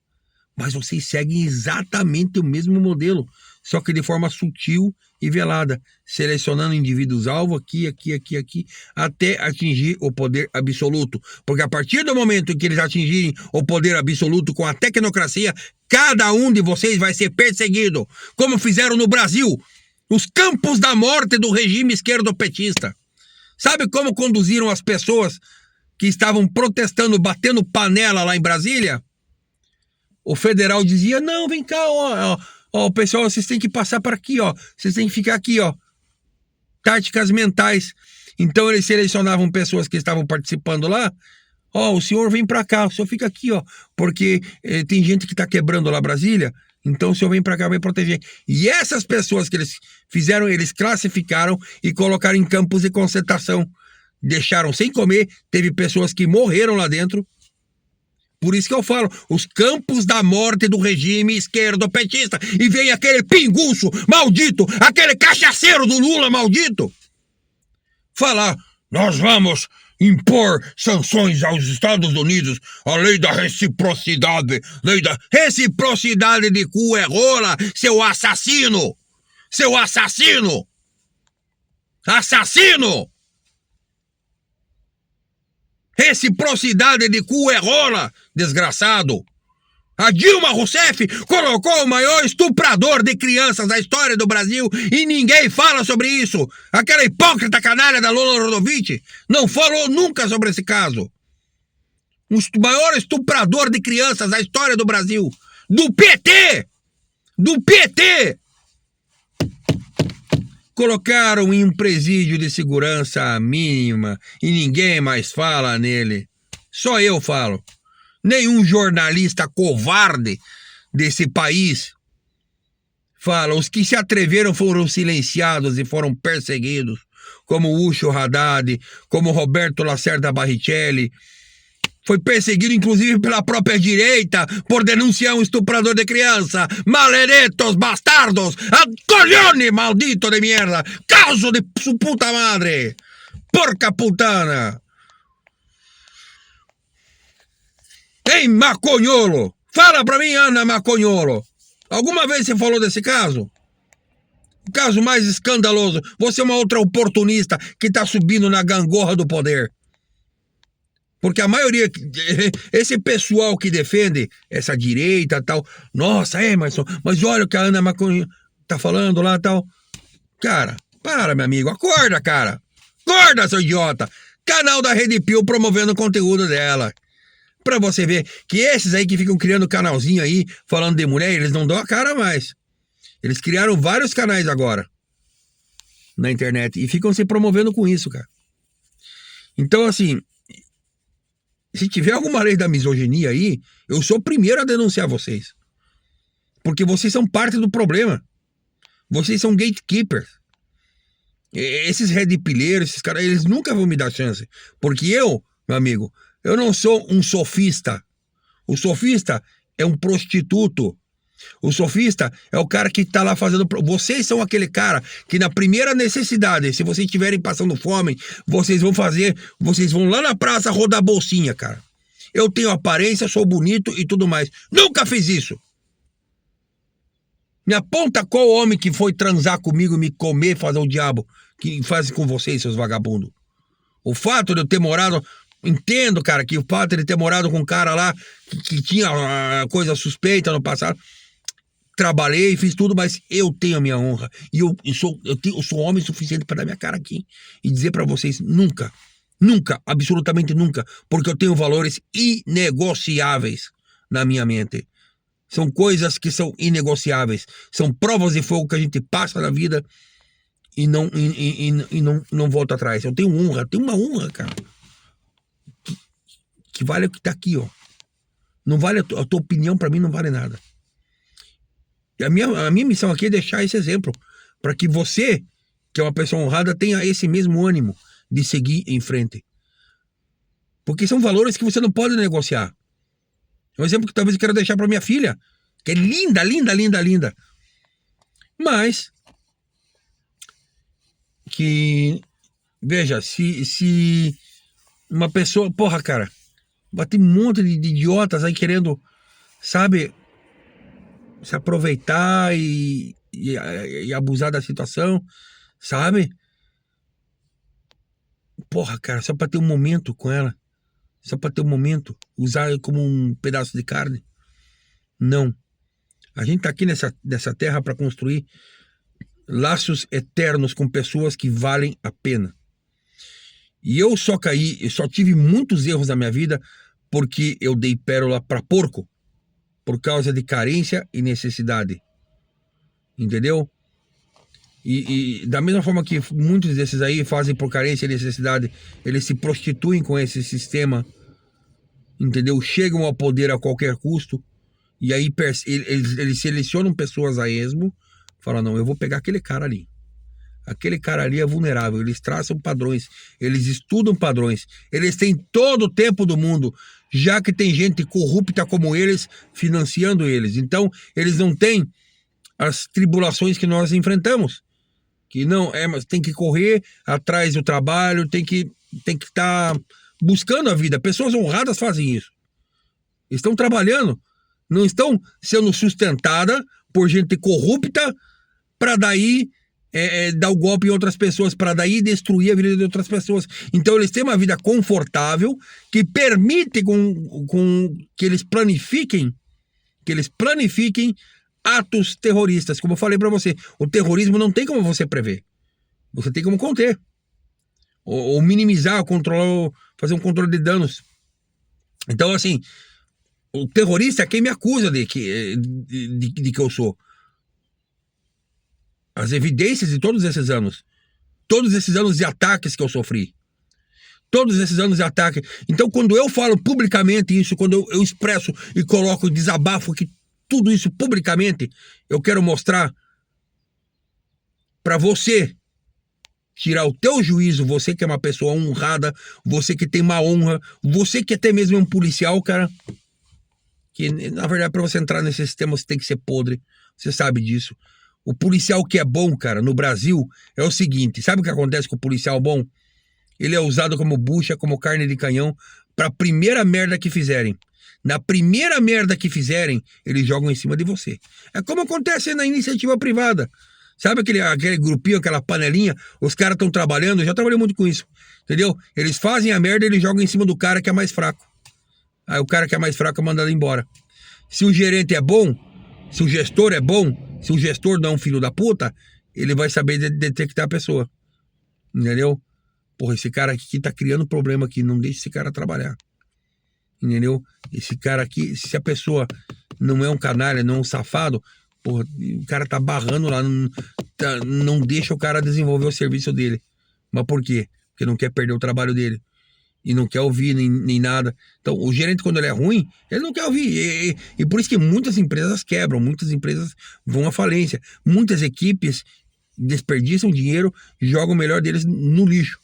Mas vocês seguem exatamente o mesmo modelo, só que de forma sutil e velada, selecionando indivíduos-alvo aqui, até atingir o poder absoluto. Porque a partir do momento em que eles atingirem o poder absoluto com a tecnocracia, cada um de vocês vai ser perseguido, como fizeram no Brasil, os campos da morte do regime esquerdopetista. Sabe como conduziram as pessoas que estavam protestando, batendo panela lá em Brasília? O federal dizia, não, vem cá, ó, pessoal, vocês têm que passar para aqui, ó. Vocês têm que ficar aqui, ó. Táticas mentais. Então eles selecionavam pessoas que estavam participando lá. Ó, o senhor vem para cá, o senhor fica aqui, ó. Porque tem gente que tá quebrando lá Brasília, então o senhor vem para cá, vai proteger. E essas pessoas que eles fizeram, eles classificaram e colocaram em campos de concentração. Deixaram sem comer, teve pessoas que morreram lá dentro. Por isso que eu falo, os campos da morte do regime esquerdopetista. E vem aquele pinguço maldito, aquele cachaceiro do Lula maldito, falar, nós vamos impor sanções aos Estados Unidos, a lei da reciprocidade, de cu é rola, seu assassino, assassino! Reciprocidade de cu é rola, desgraçado. A Dilma Rousseff colocou o maior estuprador de crianças da história do Brasil e ninguém fala sobre isso. Aquela hipócrita canalha da Lola Rodovitch não falou nunca sobre esse caso. O maior estuprador de crianças da história do Brasil. Do PT! Colocaram em um presídio de segurança mínima e ninguém mais fala nele. Só eu falo. Nenhum jornalista covarde desse país fala. Os que se atreveram foram silenciados e foram perseguidos, como Ucho Haddad, como Roberto Lacerda Barrichelli. Foi perseguido, inclusive, pela própria direita por denunciar um estuprador de criança. Maleretos, bastardos, coglione, maldito de merda, caso de su puta madre, porca putana. Ei, maconholo, fala pra mim, Ana Maconholo, alguma vez você falou desse caso? O caso mais escandaloso, você é uma outra oportunista que tá subindo na gangorra do poder. Porque a maioria, esse pessoal que defende essa direita e tal, nossa, mas olha o que a Ana Maconholo tá falando lá e tal. Cara, para, meu amigo, acorda, cara. Acorda, seu idiota. Canal da Rede Pio promovendo o conteúdo dela. Pra você ver que esses aí que ficam criando canalzinho aí, falando de mulher, eles não dão a cara mais. Eles criaram vários canais agora na internet e ficam se promovendo com isso, cara. Então, assim, Se tiver alguma lei da misoginia aí, eu sou o primeiro a denunciar vocês. Porque vocês são parte do problema. Vocês são gatekeepers. Esses red pilleiros, esses caras, eles nunca vão me dar chance. Porque eu, meu amigo, eu não sou um sofista. O sofista é um prostituto. O sofista é o cara que tá lá fazendo... Vocês são aquele cara que na primeira necessidade, se vocês estiverem passando fome, vocês vão lá na praça rodar bolsinha, cara. Eu tenho aparência, sou bonito e tudo mais. Nunca fiz isso. Me aponta qual homem que foi transar comigo, me comer, fazer o diabo que faz com vocês, seus vagabundos. O fato de eu ter morado... Entendo, cara, que o fato de ele ter morado com um cara lá que tinha coisa suspeita no passado... Trabalhei, fiz tudo, mas eu tenho a minha honra. E eu sou homem suficiente para dar minha cara aqui e dizer para vocês: nunca, nunca, absolutamente nunca, porque eu tenho valores inegociáveis na minha mente. São coisas que são inegociáveis. São provas de fogo que a gente passa na vida e não volta atrás. Eu tenho honra, tenho uma honra, cara. Que vale o que tá aqui, ó. Não vale a tua opinião, para mim não vale nada. E a minha missão aqui é deixar esse exemplo, para que você, que é uma pessoa honrada, tenha esse mesmo ânimo de seguir em frente. Porque são valores que você não pode negociar. É um exemplo que talvez eu quero deixar para minha filha, que é linda, linda, linda, linda. Mas, que, veja, se uma pessoa, porra, cara, tem um monte de idiotas aí querendo, sabe... se aproveitar e abusar da situação, sabe? Porra, cara, só pra ter um momento com ela. Só pra ter um momento. Usar como um pedaço de carne. Não. A gente tá aqui nessa terra pra construir laços eternos com pessoas que valem a pena. E eu só tive muitos erros na minha vida porque eu dei pérola pra porco. Por causa de carência e necessidade. Entendeu? E da mesma forma que muitos desses aí fazem por carência e necessidade, eles se prostituem com esse sistema. Entendeu? Chegam ao poder a qualquer custo. E aí eles selecionam pessoas a esmo. Falam, não, eu vou pegar aquele cara ali. Aquele cara ali é vulnerável. Eles traçam padrões. Eles estudam padrões. Eles têm todo o tempo do mundo. Já que tem gente corrupta como eles, financiando eles. Então, eles não têm as tribulações que nós enfrentamos. Que não, mas tem que correr atrás do trabalho, tem que estar buscando a vida. Pessoas honradas fazem isso. Estão trabalhando, não estão sendo sustentadas por gente corrupta para daí dar o golpe em outras pessoas, para daí destruir a vida de outras pessoas. Então eles têm uma vida confortável que permite que eles planifiquem atos terroristas. Como eu falei para você, o terrorismo não tem como você prever. Você tem como conter. Ou minimizar, controlar, fazer um controle de danos. Então, assim, o terrorista é quem me acusa de que eu sou. As evidências de todos esses anos de ataques que eu sofri, todos esses anos de ataque. Então, quando eu falo publicamente isso, quando eu expresso e coloco, desabafo que tudo isso publicamente, eu quero mostrar para você tirar o teu juízo, você que é uma pessoa honrada, você que tem uma honra, você que até mesmo é um policial, cara, que na verdade para você entrar nesse sistema você tem que ser podre, você sabe disso. O policial que é bom, cara, no Brasil, é o seguinte, sabe o que acontece com o policial bom? Ele é usado como bucha, como carne de canhão, pra primeira merda que fizerem. Na primeira merda que fizerem, eles jogam em cima de você. É como acontece na iniciativa privada. Sabe aquele grupinho, aquela panelinha? Os caras estão trabalhando, eu já trabalhei muito com isso, entendeu? Eles fazem a merda e eles jogam em cima do cara que é mais fraco. Aí o cara que é mais fraco é mandado embora. Se o gerente é bom, se o gestor é bom, se o gestor não é um filho da puta, ele vai saber detectar a pessoa. Entendeu? Porra, esse cara aqui tá criando problema aqui, não deixa esse cara trabalhar. Entendeu? Esse cara aqui, se a pessoa não é um canalha, não é um safado, porra, o cara tá barrando lá, não deixa o cara desenvolver o serviço dele. Mas por quê? Porque não quer perder o trabalho dele. E não quer ouvir nem nada. Então, o gerente, quando ele é ruim, ele não quer ouvir. E por isso que muitas empresas quebram, muitas empresas vão à falência. Muitas equipes desperdiçam dinheiro e jogam o melhor deles no lixo.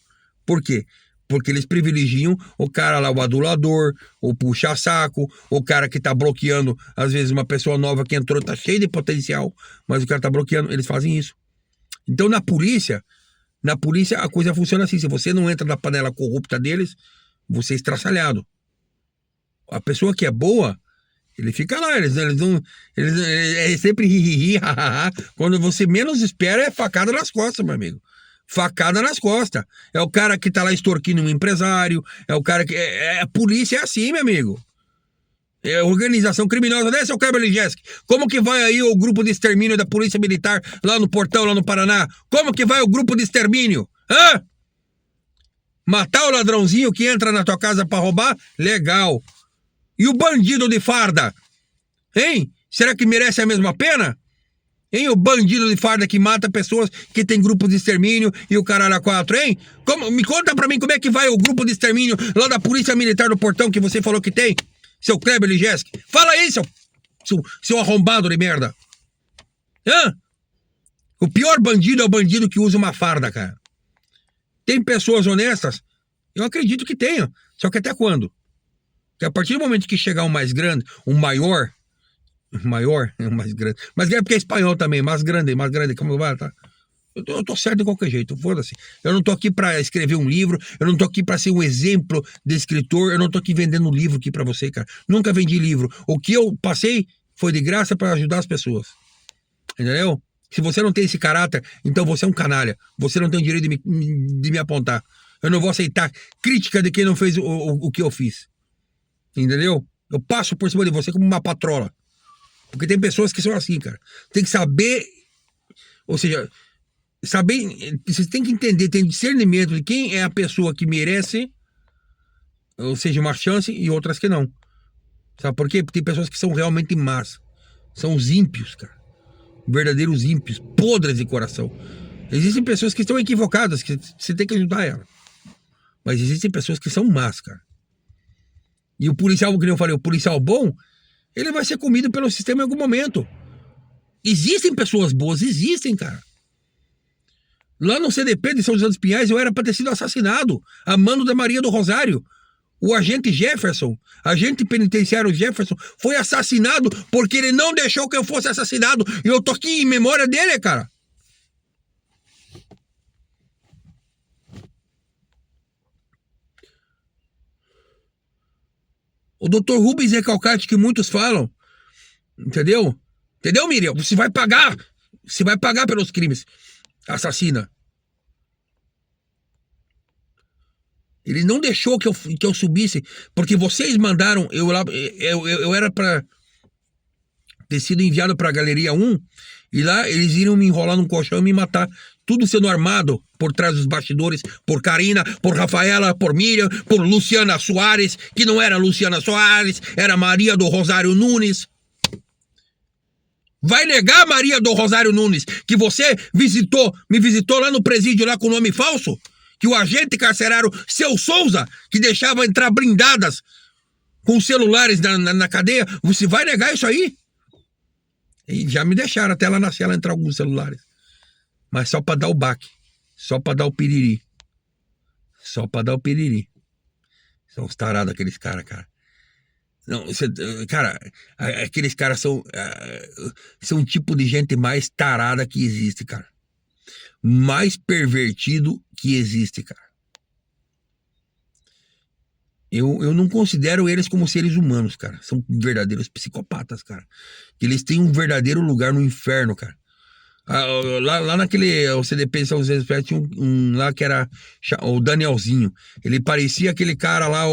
Por quê? Porque eles privilegiam o cara lá, o adulador, o puxa-saco, o cara que tá bloqueando, às vezes uma pessoa nova que entrou, tá cheio de potencial, mas o cara tá bloqueando, eles fazem isso. Então na polícia a coisa funciona assim, se você não entra na panela corrupta deles, você é estraçalhado. A pessoa que é boa, ele fica lá, eles não, é sempre ri, quando você menos espera é facada nas costas, meu amigo. Facada nas costas. É o cara que tá lá extorquindo um empresário, é o cara que... a polícia é assim, meu amigo. É organização criminosa, né, seu Kleber Lijeski? Como que vai aí o grupo de extermínio da Polícia Militar lá no Portão, lá no Paraná? Como que vai o grupo de extermínio? Hã? Matar o ladrãozinho que entra na tua casa pra roubar? Legal. E o bandido de farda? Hein? Será que merece a mesma pena? Hein? O bandido de farda que mata pessoas, que tem grupo de extermínio e o caralho a quatro, hein? Me conta pra mim como é que vai o grupo de extermínio lá da Polícia Militar do Portão que você falou que tem, seu Kleber Lijeski. Fala aí, seu arrombado de merda. Hã? O pior bandido é o bandido que usa uma farda, cara. Tem pessoas honestas? Eu acredito que tenham. Só que até quando? Porque a partir do momento que chegar um mais grande, um maior, mais grande. Mas é porque é espanhol também, mais grande, como vai, tá? Eu tô certo de qualquer jeito, foda-se. Eu não tô aqui pra escrever um livro, eu não tô aqui pra ser um exemplo de escritor, eu não tô aqui vendendo livro aqui pra você, cara. Nunca vendi livro. O que eu passei foi de graça pra ajudar as pessoas. Entendeu? Se você não tem esse caráter, então você é um canalha. Você não tem o direito de me apontar. Eu não vou aceitar crítica de quem não fez o que eu fiz. Entendeu? Eu passo por cima de você como uma patrola. Porque tem pessoas que são assim, cara. Tem que saber... Ou seja, saber... Você tem que entender, tem discernimento de quem é a pessoa que merece, ou seja, uma chance, e outras que não. Sabe por quê? Porque tem pessoas que são realmente más. São os ímpios, cara. Verdadeiros ímpios, podres de coração. Existem pessoas que estão equivocadas, que você tem que ajudar ela. Mas existem pessoas que são más, cara. E o policial, como eu falei, o policial bom, ele vai ser comido pelo sistema em algum momento. Existem pessoas boas, existem, cara. Lá no CDP de São José dos Pinhais, eu era pra ter sido assassinado, a mando da Maria do Rosário. O agente Jefferson, agente penitenciário Jefferson, foi assassinado porque ele não deixou que eu fosse assassinado. E eu tô aqui em memória dele, cara. O Dr. Rubens Recalcate, que muitos falam, entendeu? Entendeu, Miriam? Você vai pagar pelos crimes. Assassina. Ele não deixou que eu subisse, porque vocês mandaram, eu era pra ter sido enviado pra Galeria 1, e lá eles iriam me enrolar num colchão e me matar. Tudo sendo armado por trás dos bastidores, por Karina, por Rafaela, por Miriam, por Luciana Soares, que não era Luciana Soares, era Maria do Rosário Nunes. Vai negar, Maria do Rosário Nunes, que você me visitou lá no presídio lá com nome falso? Que o agente carcerário Seu Souza, que deixava entrar blindadas com celulares na cadeia, você vai negar isso aí? E já me deixaram até lá na cela entrar alguns celulares. Mas só pra dar o baque. Só pra dar o piriri. Só pra dar o piriri. São os tarados aqueles caras, cara. Não, cara, aqueles caras são um tipo de gente mais tarada que existe, cara. Mais pervertido que existe, cara. Eu não considero eles como seres humanos, cara. São verdadeiros psicopatas, cara. Eles têm um verdadeiro lugar no inferno, cara. Lá naquele o CDP de São José dos Pinhais tinha um lá que era o Danielzinho. Ele parecia aquele cara lá,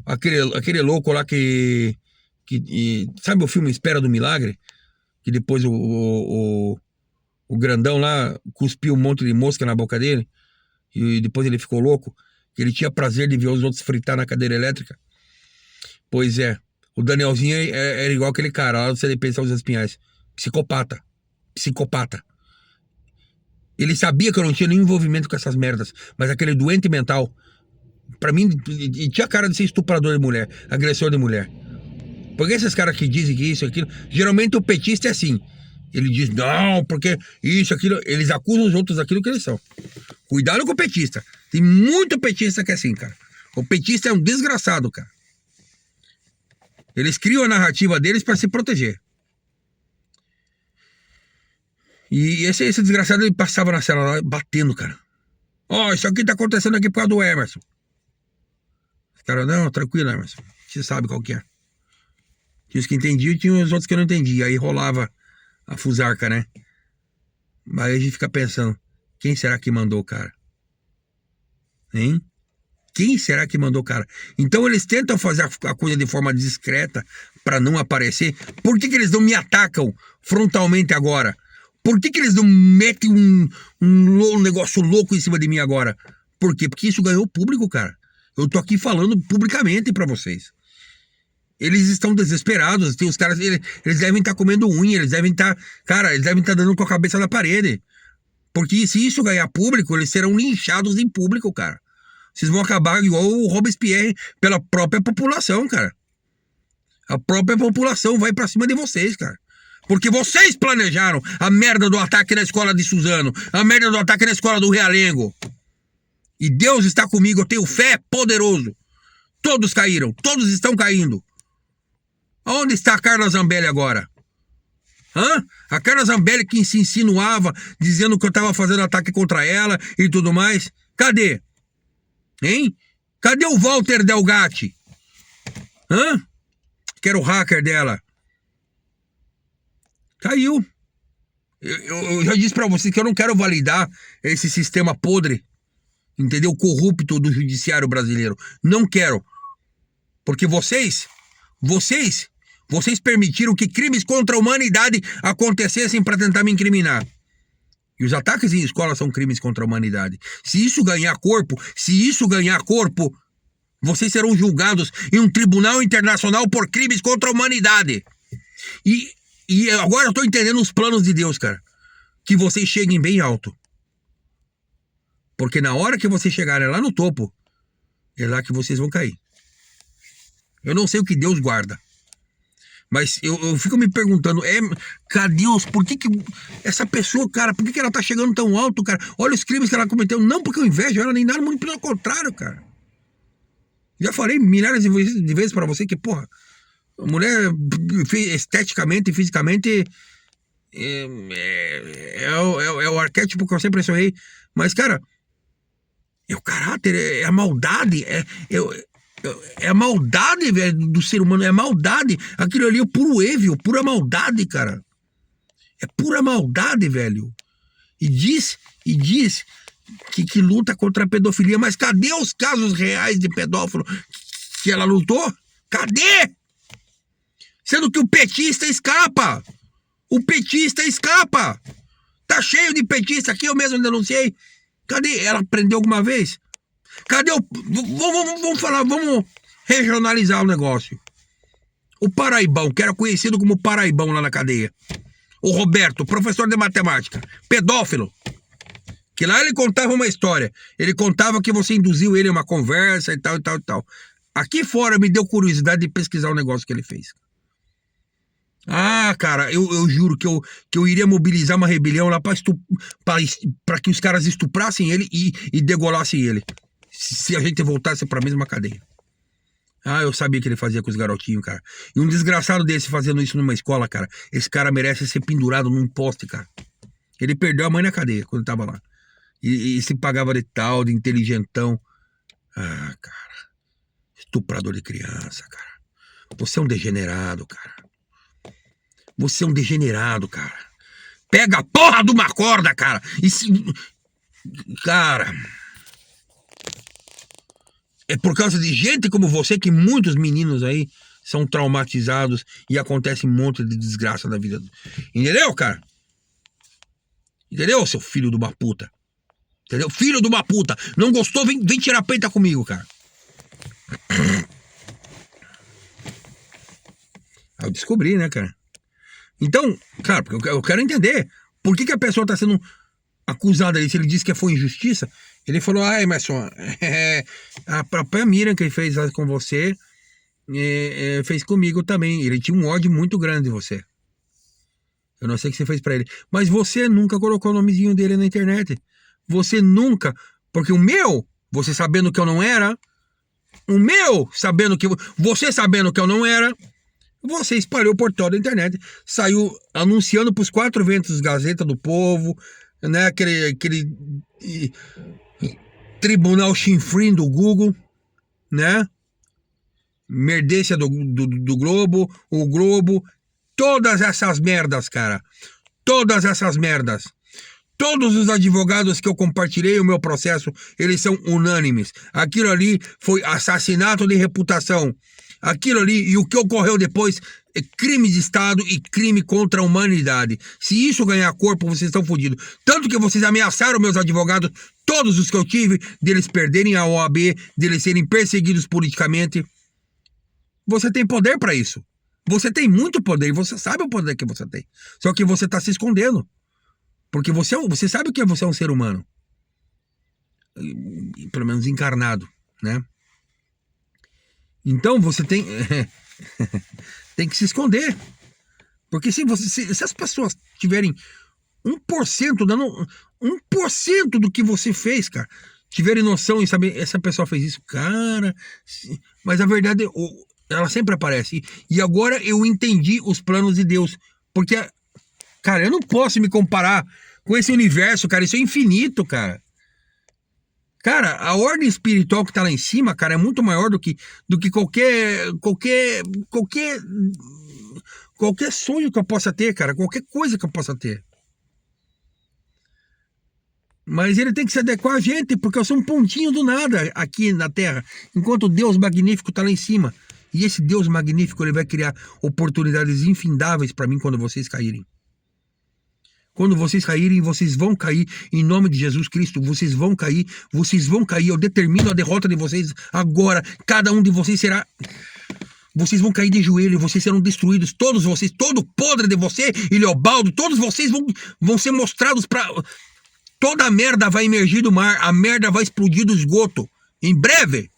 aquele louco lá que sabe o filme Espera do Milagre? Que depois o grandão lá cuspiu um monte de mosca na boca dele e depois ele ficou louco, que ele tinha prazer de ver os outros fritar na cadeira elétrica. Pois é, o Danielzinho era igual aquele cara lá do CDP de São José dos Pinhais. Psicopata. Ele sabia que eu não tinha nenhum envolvimento com essas merdas, mas aquele doente mental, Pra mim, e tinha cara de ser estuprador de mulher, agressor de mulher. Porque esses caras que dizem que isso, aquilo, geralmente o petista é assim. Ele diz, não, porque isso, aquilo, eles acusam os outros daquilo que eles são. Cuidado com o petista. Tem muito petista que é assim, cara. O petista é um desgraçado, cara. Eles criam a narrativa deles pra se proteger. E esse desgraçado, ele passava na cela lá, batendo, cara. Ó, isso aqui tá acontecendo aqui por causa do Emerson. Os caras, não, tranquilo, Emerson. Você sabe qual que é. Tinha os que entendiam e tinha os outros que eu não entendia. Aí rolava a fusarca, né? Aí a gente fica pensando, quem será que mandou o cara? Hein? Quem será que mandou o cara? Então eles tentam fazer a coisa de forma discreta pra não aparecer. Por que eles não me atacam frontalmente agora? Por que eles não metem um negócio louco em cima de mim agora? Por quê? Porque isso ganhou público, cara. Eu tô aqui falando publicamente pra vocês. Eles estão desesperados. Tem os caras, eles devem estar comendo unha, eles devem estar, cara, eles devem estar dando com a cabeça na parede. Porque se isso ganhar público, eles serão linchados em público, cara. Vocês vão acabar igual o Robespierre pela própria população, cara. A própria população vai pra cima de vocês, cara. Porque vocês planejaram a merda do ataque na escola de Suzano, a merda do ataque na escola do Realengo. E Deus está comigo, eu tenho fé poderoso. Todos caíram, todos estão caindo. Onde está a Carla Zambelli agora? Hã? A Carla Zambelli que se insinuava, dizendo que eu estava fazendo ataque contra ela e tudo mais. Cadê? Hein? Cadê o Walter Delgatti? Hã? Que era o hacker dela. Caiu. Eu já disse pra vocês que eu não quero validar esse sistema podre, entendeu? Corrupto do judiciário brasileiro. Não quero. Porque vocês permitiram que crimes contra a humanidade acontecessem pra tentar me incriminar. E os ataques em escola são crimes contra a humanidade. Se isso ganhar corpo, vocês serão julgados em um tribunal internacional por crimes contra a humanidade. E agora eu tô entendendo os planos de Deus, cara. Que vocês cheguem bem alto. Porque na hora que vocês chegarem lá no topo, é lá que vocês vão cair. Eu não sei o que Deus guarda. Mas eu fico me perguntando, cadê Deus, por que essa pessoa, cara, por que ela tá chegando tão alto, cara? Olha os crimes que ela cometeu. Não porque eu invejo ela, nem nada, muito pelo contrário, cara. Já falei milhares de vezes pra você que, porra, a mulher esteticamente e fisicamente é o arquétipo que eu sempre sonhei. Mas, cara, é o caráter, é a maldade, é a maldade, velho, do ser humano, é a maldade. Aquilo ali é o puro evil, pura maldade, cara. É pura maldade, velho. E diz que luta contra a pedofilia, mas cadê os casos reais de pedófilo que ela lutou? Cadê? Sendo que o petista escapa. O petista escapa. Tá cheio de petista aqui, eu mesmo denunciei. Cadê? Ela prendeu alguma vez? Cadê o... Vamos regionalizar o negócio. O Paraibão, que era conhecido como Paraibão lá na cadeia. O Roberto, professor de matemática. Pedófilo. Que lá ele contava uma história. Ele contava que você induziu ele a uma conversa e tal, e tal, e tal. Aqui fora me deu curiosidade de pesquisar o negócio que ele fez. Ah, cara, eu juro que eu iria mobilizar uma rebelião lá pra que os caras estuprassem ele e degolassem ele. Se a gente voltasse pra mesma cadeia. Ah, eu sabia que ele fazia com os garotinhos, cara. E um desgraçado desse fazendo isso numa escola, cara. Esse cara merece ser pendurado num poste, cara. Ele perdeu a mãe na cadeia quando tava lá. E se pagava de tal, de inteligentão. Ah, cara. Estuprador de criança, cara. Você é um degenerado, cara. Você é um degenerado, cara. Pega a porra de uma corda, cara. Cara... É por causa de gente como você que muitos meninos aí são traumatizados e acontece um monte de desgraça na vida. Entendeu, cara? Entendeu, seu filho de uma puta? Entendeu? Filho de uma puta. Não gostou? Vem tirar peita comigo, cara. Eu descobri, né, cara? Então, cara, porque eu quero entender por que a pessoa tá sendo acusado ali, se ele disse que foi injustiça, ele falou, Emerson, a própria Miriam que fez com você, fez comigo também. Ele tinha um ódio muito grande de você. Eu não sei o que você fez pra ele. Mas você nunca colocou o nomezinho dele na internet. Você nunca... Porque o meu, você sabendo que eu não era... O meu, sabendo que... Você sabendo que eu não era... Você espalhou por toda a internet. Saiu anunciando pros 4 ventos, Gazeta do Povo, né? Aquele tribunal chinfrim do Google, né? Merdência do Globo, o Globo... Todas essas merdas, cara. Todas essas merdas. Todos os advogados que eu compartilhei o meu processo, eles são unânimes. Aquilo ali foi assassinato de reputação. Aquilo ali, e o que ocorreu depois, é crime de Estado e crime contra a humanidade. Se isso ganhar corpo, vocês estão fodidos. Tanto que vocês ameaçaram meus advogados, todos os que eu tive, deles perderem a OAB, deles serem perseguidos politicamente. Você tem poder para isso. Você tem muito poder, você sabe o poder que você tem. Só que você está se escondendo. Porque você sabe que você é um ser humano. Pelo menos encarnado, né? Então você tem... tem que se esconder. Porque se as pessoas tiverem 1%, dando 1% do que você fez, cara, tiverem noção e saber, essa pessoa fez isso, cara... Mas a verdade... Ela sempre aparece. E agora eu entendi os planos de Deus. Porque, cara, eu não posso me comparar com esse universo, cara. Isso é infinito, cara. Cara, a ordem espiritual que tá lá em cima, cara, é muito maior do que qualquer sonho que eu possa ter, cara. Qualquer coisa que eu possa ter. Mas ele tem que se adequar a gente, porque eu sou um pontinho do nada aqui na Terra. Enquanto o Deus magnífico tá lá em cima. E esse Deus magnífico, ele vai criar oportunidades infindáveis para mim quando vocês caírem. Quando vocês caírem, vocês vão cair em nome de Jesus Cristo. Vocês vão cair. Eu determino a derrota de vocês agora. Cada um de vocês será... Vocês vão cair de joelho, vocês serão destruídos. Todos vocês, todo podre de você, Iliobaldo, todos vocês vão ser mostrados para... Toda a merda vai emergir do mar. A merda vai explodir do esgoto. Em breve.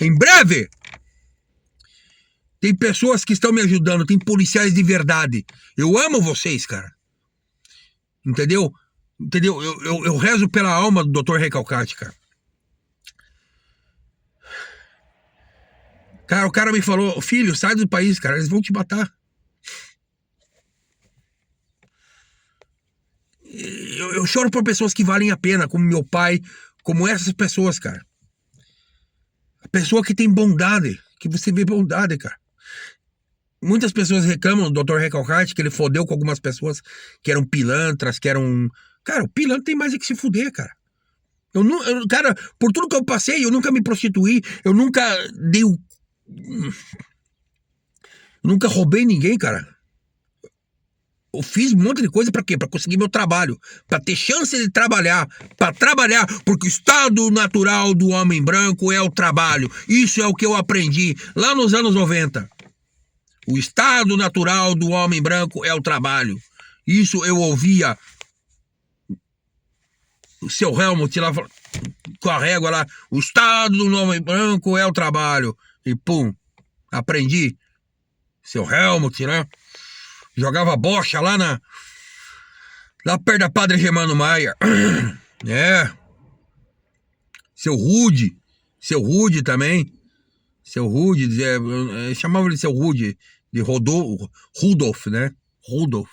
Em breve. Tem pessoas que estão me ajudando, tem policiais de verdade. Eu amo vocês, cara. Entendeu? Eu rezo pela alma do Dr. Recalcate, cara. Cara, o cara me falou, filho, sai do país, cara, eles vão te matar. Eu choro por pessoas que valem a pena, como meu pai, como essas pessoas, cara. A pessoa que tem bondade, que você vê bondade, cara. Muitas pessoas reclamam do Dr. Recalcate que ele fodeu com algumas pessoas que eram pilantras, que eram... Cara, o pilantra tem mais é que se fuder, cara. Cara, por tudo que eu passei, eu nunca me prostituí, eu nunca dei o... Nunca roubei ninguém, cara. Eu fiz um monte de coisa pra quê? Pra conseguir meu trabalho, pra ter chance de trabalhar, pra trabalhar, porque o estado natural do homem branco é o trabalho. Isso é o que eu aprendi lá nos anos 90. O estado natural do homem branco é o trabalho. Isso eu ouvia o seu Helmut lá com a régua lá. O estado do homem branco é o trabalho. E pum, aprendi. Seu Helmut, né? Jogava bocha lá perto da Padre Germano Maia. É. Seu Rude também. Seu Rude, chamava ele de seu Rude, de Rudolf, né? Rudolf.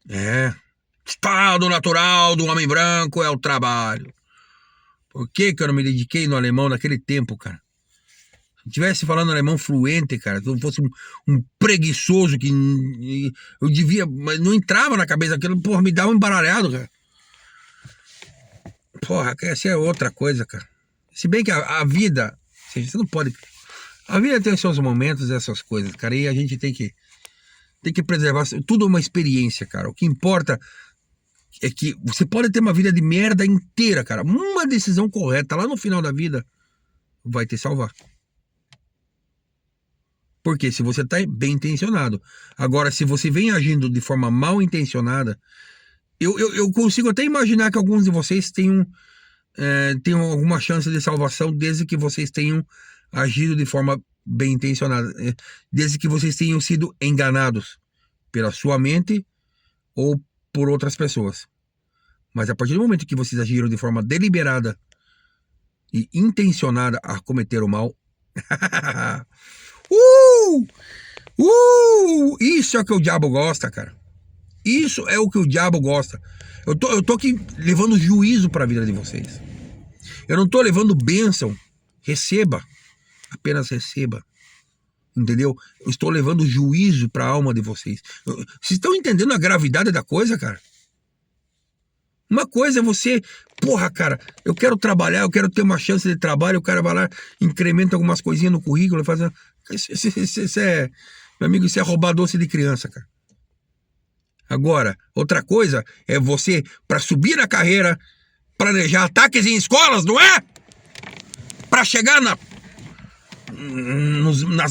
É. Estado natural do homem branco é o trabalho. Por que eu não me dediquei no alemão naquele tempo, cara? Se eu tivesse falando alemão fluente, cara, se eu fosse um preguiçoso que eu devia, mas não entrava na cabeça aquilo, porra, me dava um embaralhado, cara. Porra, essa é outra coisa, cara. Se bem que a vida, você não pode... A vida tem os seus momentos, essas coisas, cara, e a gente tem que preservar. Tudo é uma experiência, cara. O que importa é que você pode ter uma vida de merda inteira, cara. Uma decisão correta lá no final da vida vai te salvar. Porque se você tá bem intencionado. Agora, se você vem agindo de forma mal intencionada, Eu consigo até imaginar que alguns de vocês tenham alguma chance de salvação desde que vocês tenham agido de forma bem intencionada, desde que vocês tenham sido enganados pela sua mente ou por outras pessoas. Mas a partir do momento que vocês agiram de forma deliberada e intencionada a cometer o mal, isso é o que o diabo gosta, cara. Isso é o que o diabo gosta. Eu tô aqui levando juízo para a vida de vocês. Eu não tô levando bênção. Receba. Apenas receba. Entendeu? Eu estou levando juízo para a alma de vocês. Vocês estão entendendo a gravidade da coisa, cara? Uma coisa é você... Porra, cara, eu quero trabalhar, eu quero ter uma chance de trabalho, o cara vai lá, incrementa algumas coisinhas no currículo, faz... Isso é... Meu amigo, isso é roubar doce de criança, cara. Agora, outra coisa é você, para subir na carreira, planejar ataques em escolas, não é? Para chegar nas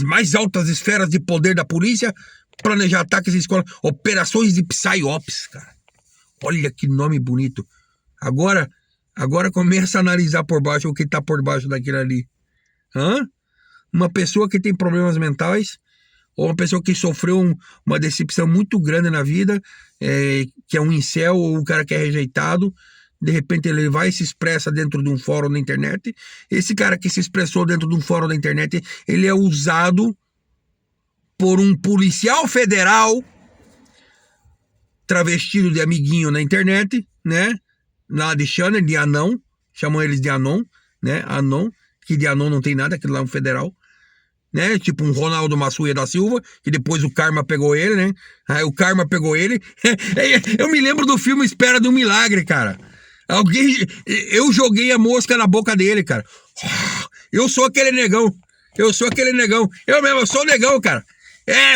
mais altas esferas de poder da polícia, planejar ataques em escolas, operações de psyops, cara. Olha que nome bonito. Agora começa a analisar por baixo o que tá por baixo daquilo ali. Uma pessoa que tem problemas mentais, ou uma pessoa que sofreu uma decepção muito grande na vida, que é um incel, ou um cara que é rejeitado, de repente ele vai e se expressa dentro de um fórum na internet. Esse cara que se expressou dentro de um fórum da internet, ele é usado por um policial federal travestido de amiguinho na internet, né? Lá de Shannon, de Anon, chamam eles de Anon, né? Anon, que de Anon não tem nada, aquilo lá é um federal. Né? Tipo um Ronaldo Massuia da Silva, que depois o karma pegou ele, né? Aí o karma pegou ele. Eu me lembro do filme Espera de um Milagre, cara. Eu joguei a mosca na boca dele, cara. Eu sou aquele negão. Eu mesmo, eu sou negão, cara.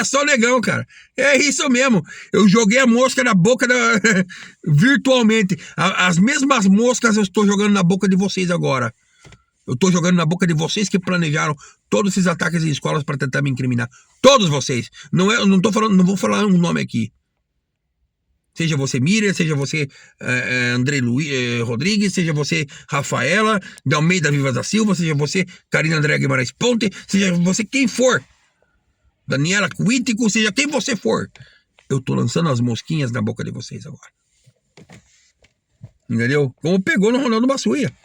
Sou negão, cara. É isso mesmo. Eu joguei a mosca na boca virtualmente. As mesmas moscas eu estou jogando na boca de vocês agora. Eu tô jogando na boca de vocês que planejaram todos esses ataques em escolas para tentar me incriminar. Todos vocês. Eu não vou falar um nome aqui. Seja você Miriam, seja você André Rodrigues, seja você Rafaela de Almeida Vivas da Silva, seja você Karina André Guimarães Ponte, seja você quem for. Daniela Quítico, seja quem você for. Eu tô lançando as mosquinhas na boca de vocês agora. Entendeu? Como pegou no Ronaldo Massuia.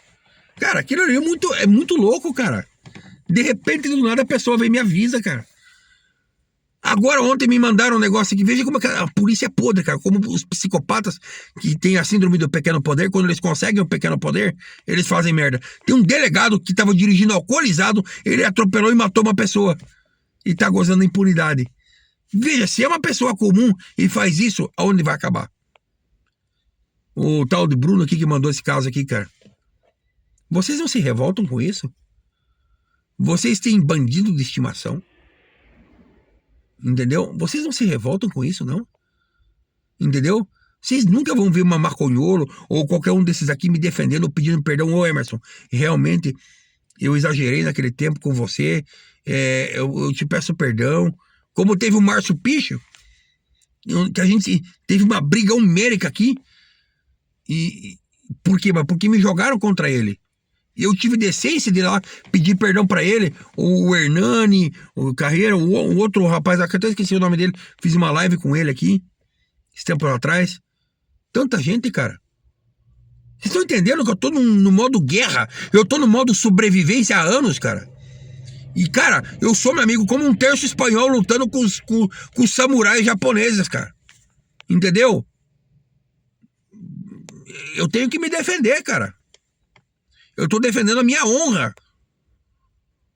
Cara, aquilo ali é muito louco, cara. De repente, do nada, a pessoa vem e me avisa, cara. Agora, ontem me mandaram um negócio aqui. Veja como a polícia é podre, cara. Como os psicopatas que têm a síndrome do pequeno poder, quando eles conseguem o pequeno poder, eles fazem merda. Tem um delegado que tava dirigindo alcoolizado, ele atropelou e matou uma pessoa. E tá gozando impunidade. Veja, se é uma pessoa comum e faz isso, aonde vai acabar? O tal de Bruno aqui que mandou esse caso aqui, cara. Vocês não se revoltam com isso? Vocês têm bandido de estimação? Entendeu? Vocês não se revoltam com isso, não? Entendeu? Vocês nunca vão ver uma maconholo ou qualquer um desses aqui me defendendo ou pedindo perdão. Ô Emerson, realmente eu exagerei naquele tempo com você. Eu te peço perdão. Como teve o Márcio Picho, que a gente teve uma briga homérica aqui. Por quê? Porque me jogaram contra ele. Eu tive decência de ir lá pedir perdão pra ele. O Hernani, o Carreira, o outro rapaz, até esqueci o nome dele. Fiz uma live com ele aqui, esse tempo atrás. Tanta gente, cara. Vocês estão entendendo que eu tô no modo guerra? Eu tô no modo sobrevivência há anos, cara. E, cara, eu sou, meu amigo, como um terço espanhol lutando com os samurais japoneses, cara. Entendeu? Eu tenho que me defender, cara. Eu tô defendendo a minha honra.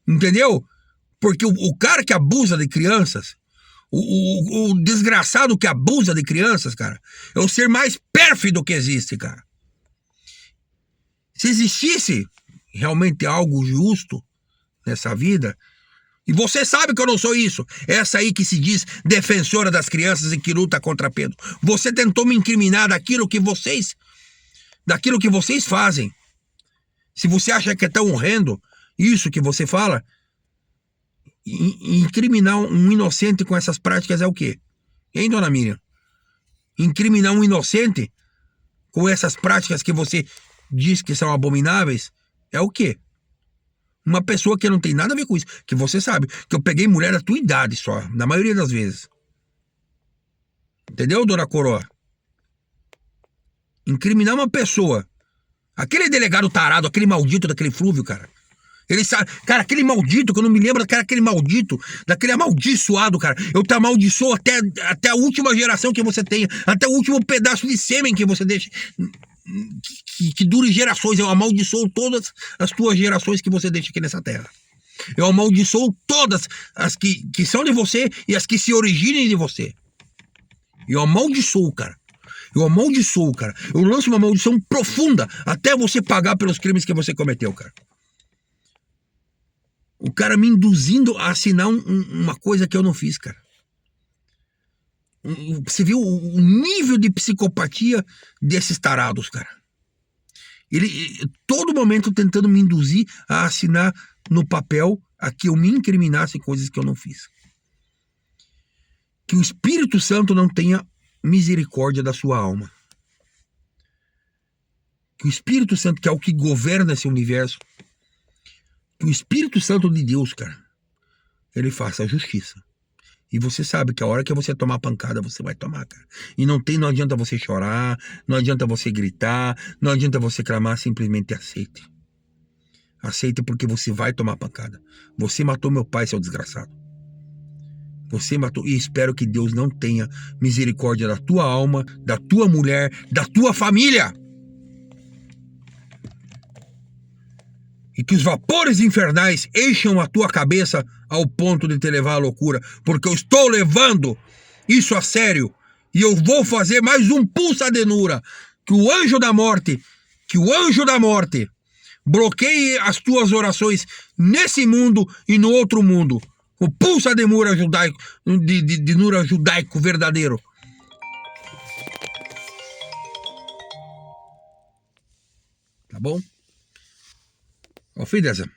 Entendeu? Porque o cara que abusa de crianças, o desgraçado que abusa de crianças, cara, é o ser mais pérfido que existe, cara. Se existisse realmente algo justo nessa vida, e você sabe que eu não sou isso, essa aí que se diz defensora das crianças e que luta contra Pedro, você tentou me incriminar daquilo que vocês fazem. Se você acha que é tão horrendo isso que você fala, incriminar um inocente com essas práticas é o quê? Hein, dona Miriam? Incriminar um inocente com essas práticas que você diz que são abomináveis, é o quê? Uma pessoa que não tem nada a ver com isso, que você sabe, que eu peguei mulher da tua idade só, na maioria das vezes. Entendeu, dona Coroa? Incriminar uma pessoa. Aquele delegado tarado, aquele maldito daquele Flúvio, cara. Ele sabe, cara, aquele maldito, que eu não me lembro, cara, aquele maldito, daquele amaldiçoado, cara. Eu te amaldiçoo até a última geração que você tenha, até o último pedaço de sêmen que você deixe, que dure gerações. Eu amaldiçoo todas as tuas gerações que você deixa aqui nessa terra. Eu amaldiçoo todas as que são de você e as que se originem de você. Eu amaldiçoo, cara. Eu amaldiçoo, cara. Eu lanço uma maldição profunda até você pagar pelos crimes que você cometeu, cara. O cara me induzindo a assinar uma coisa que eu não fiz, cara. Você viu o nível de psicopatia desses tarados, cara. Ele, todo momento, tentando me induzir a assinar no papel a que eu me incriminasse em coisas que eu não fiz. Que o Espírito Santo não tenha misericórdia da sua alma. Que o Espírito Santo, que é o que governa esse universo, que o Espírito Santo de Deus, cara, ele faça a justiça. E você sabe que a hora que você tomar pancada, você vai tomar, cara. E não adianta você chorar, não adianta você gritar, não adianta você clamar, simplesmente aceite. Aceite, porque você vai tomar pancada. Você matou meu pai, seu desgraçado. Você matou, e espero que Deus não tenha misericórdia da tua alma, da tua mulher, da tua família. E que os vapores infernais encham a tua cabeça ao ponto de te levar à loucura, porque eu estou levando isso a sério, e eu vou fazer mais um pulsadenura, que o anjo da morte bloqueie as tuas orações nesse mundo e no outro mundo. O pulsadenura judaico, de nura judaico verdadeiro. Tá bom? Ó, filho dessa.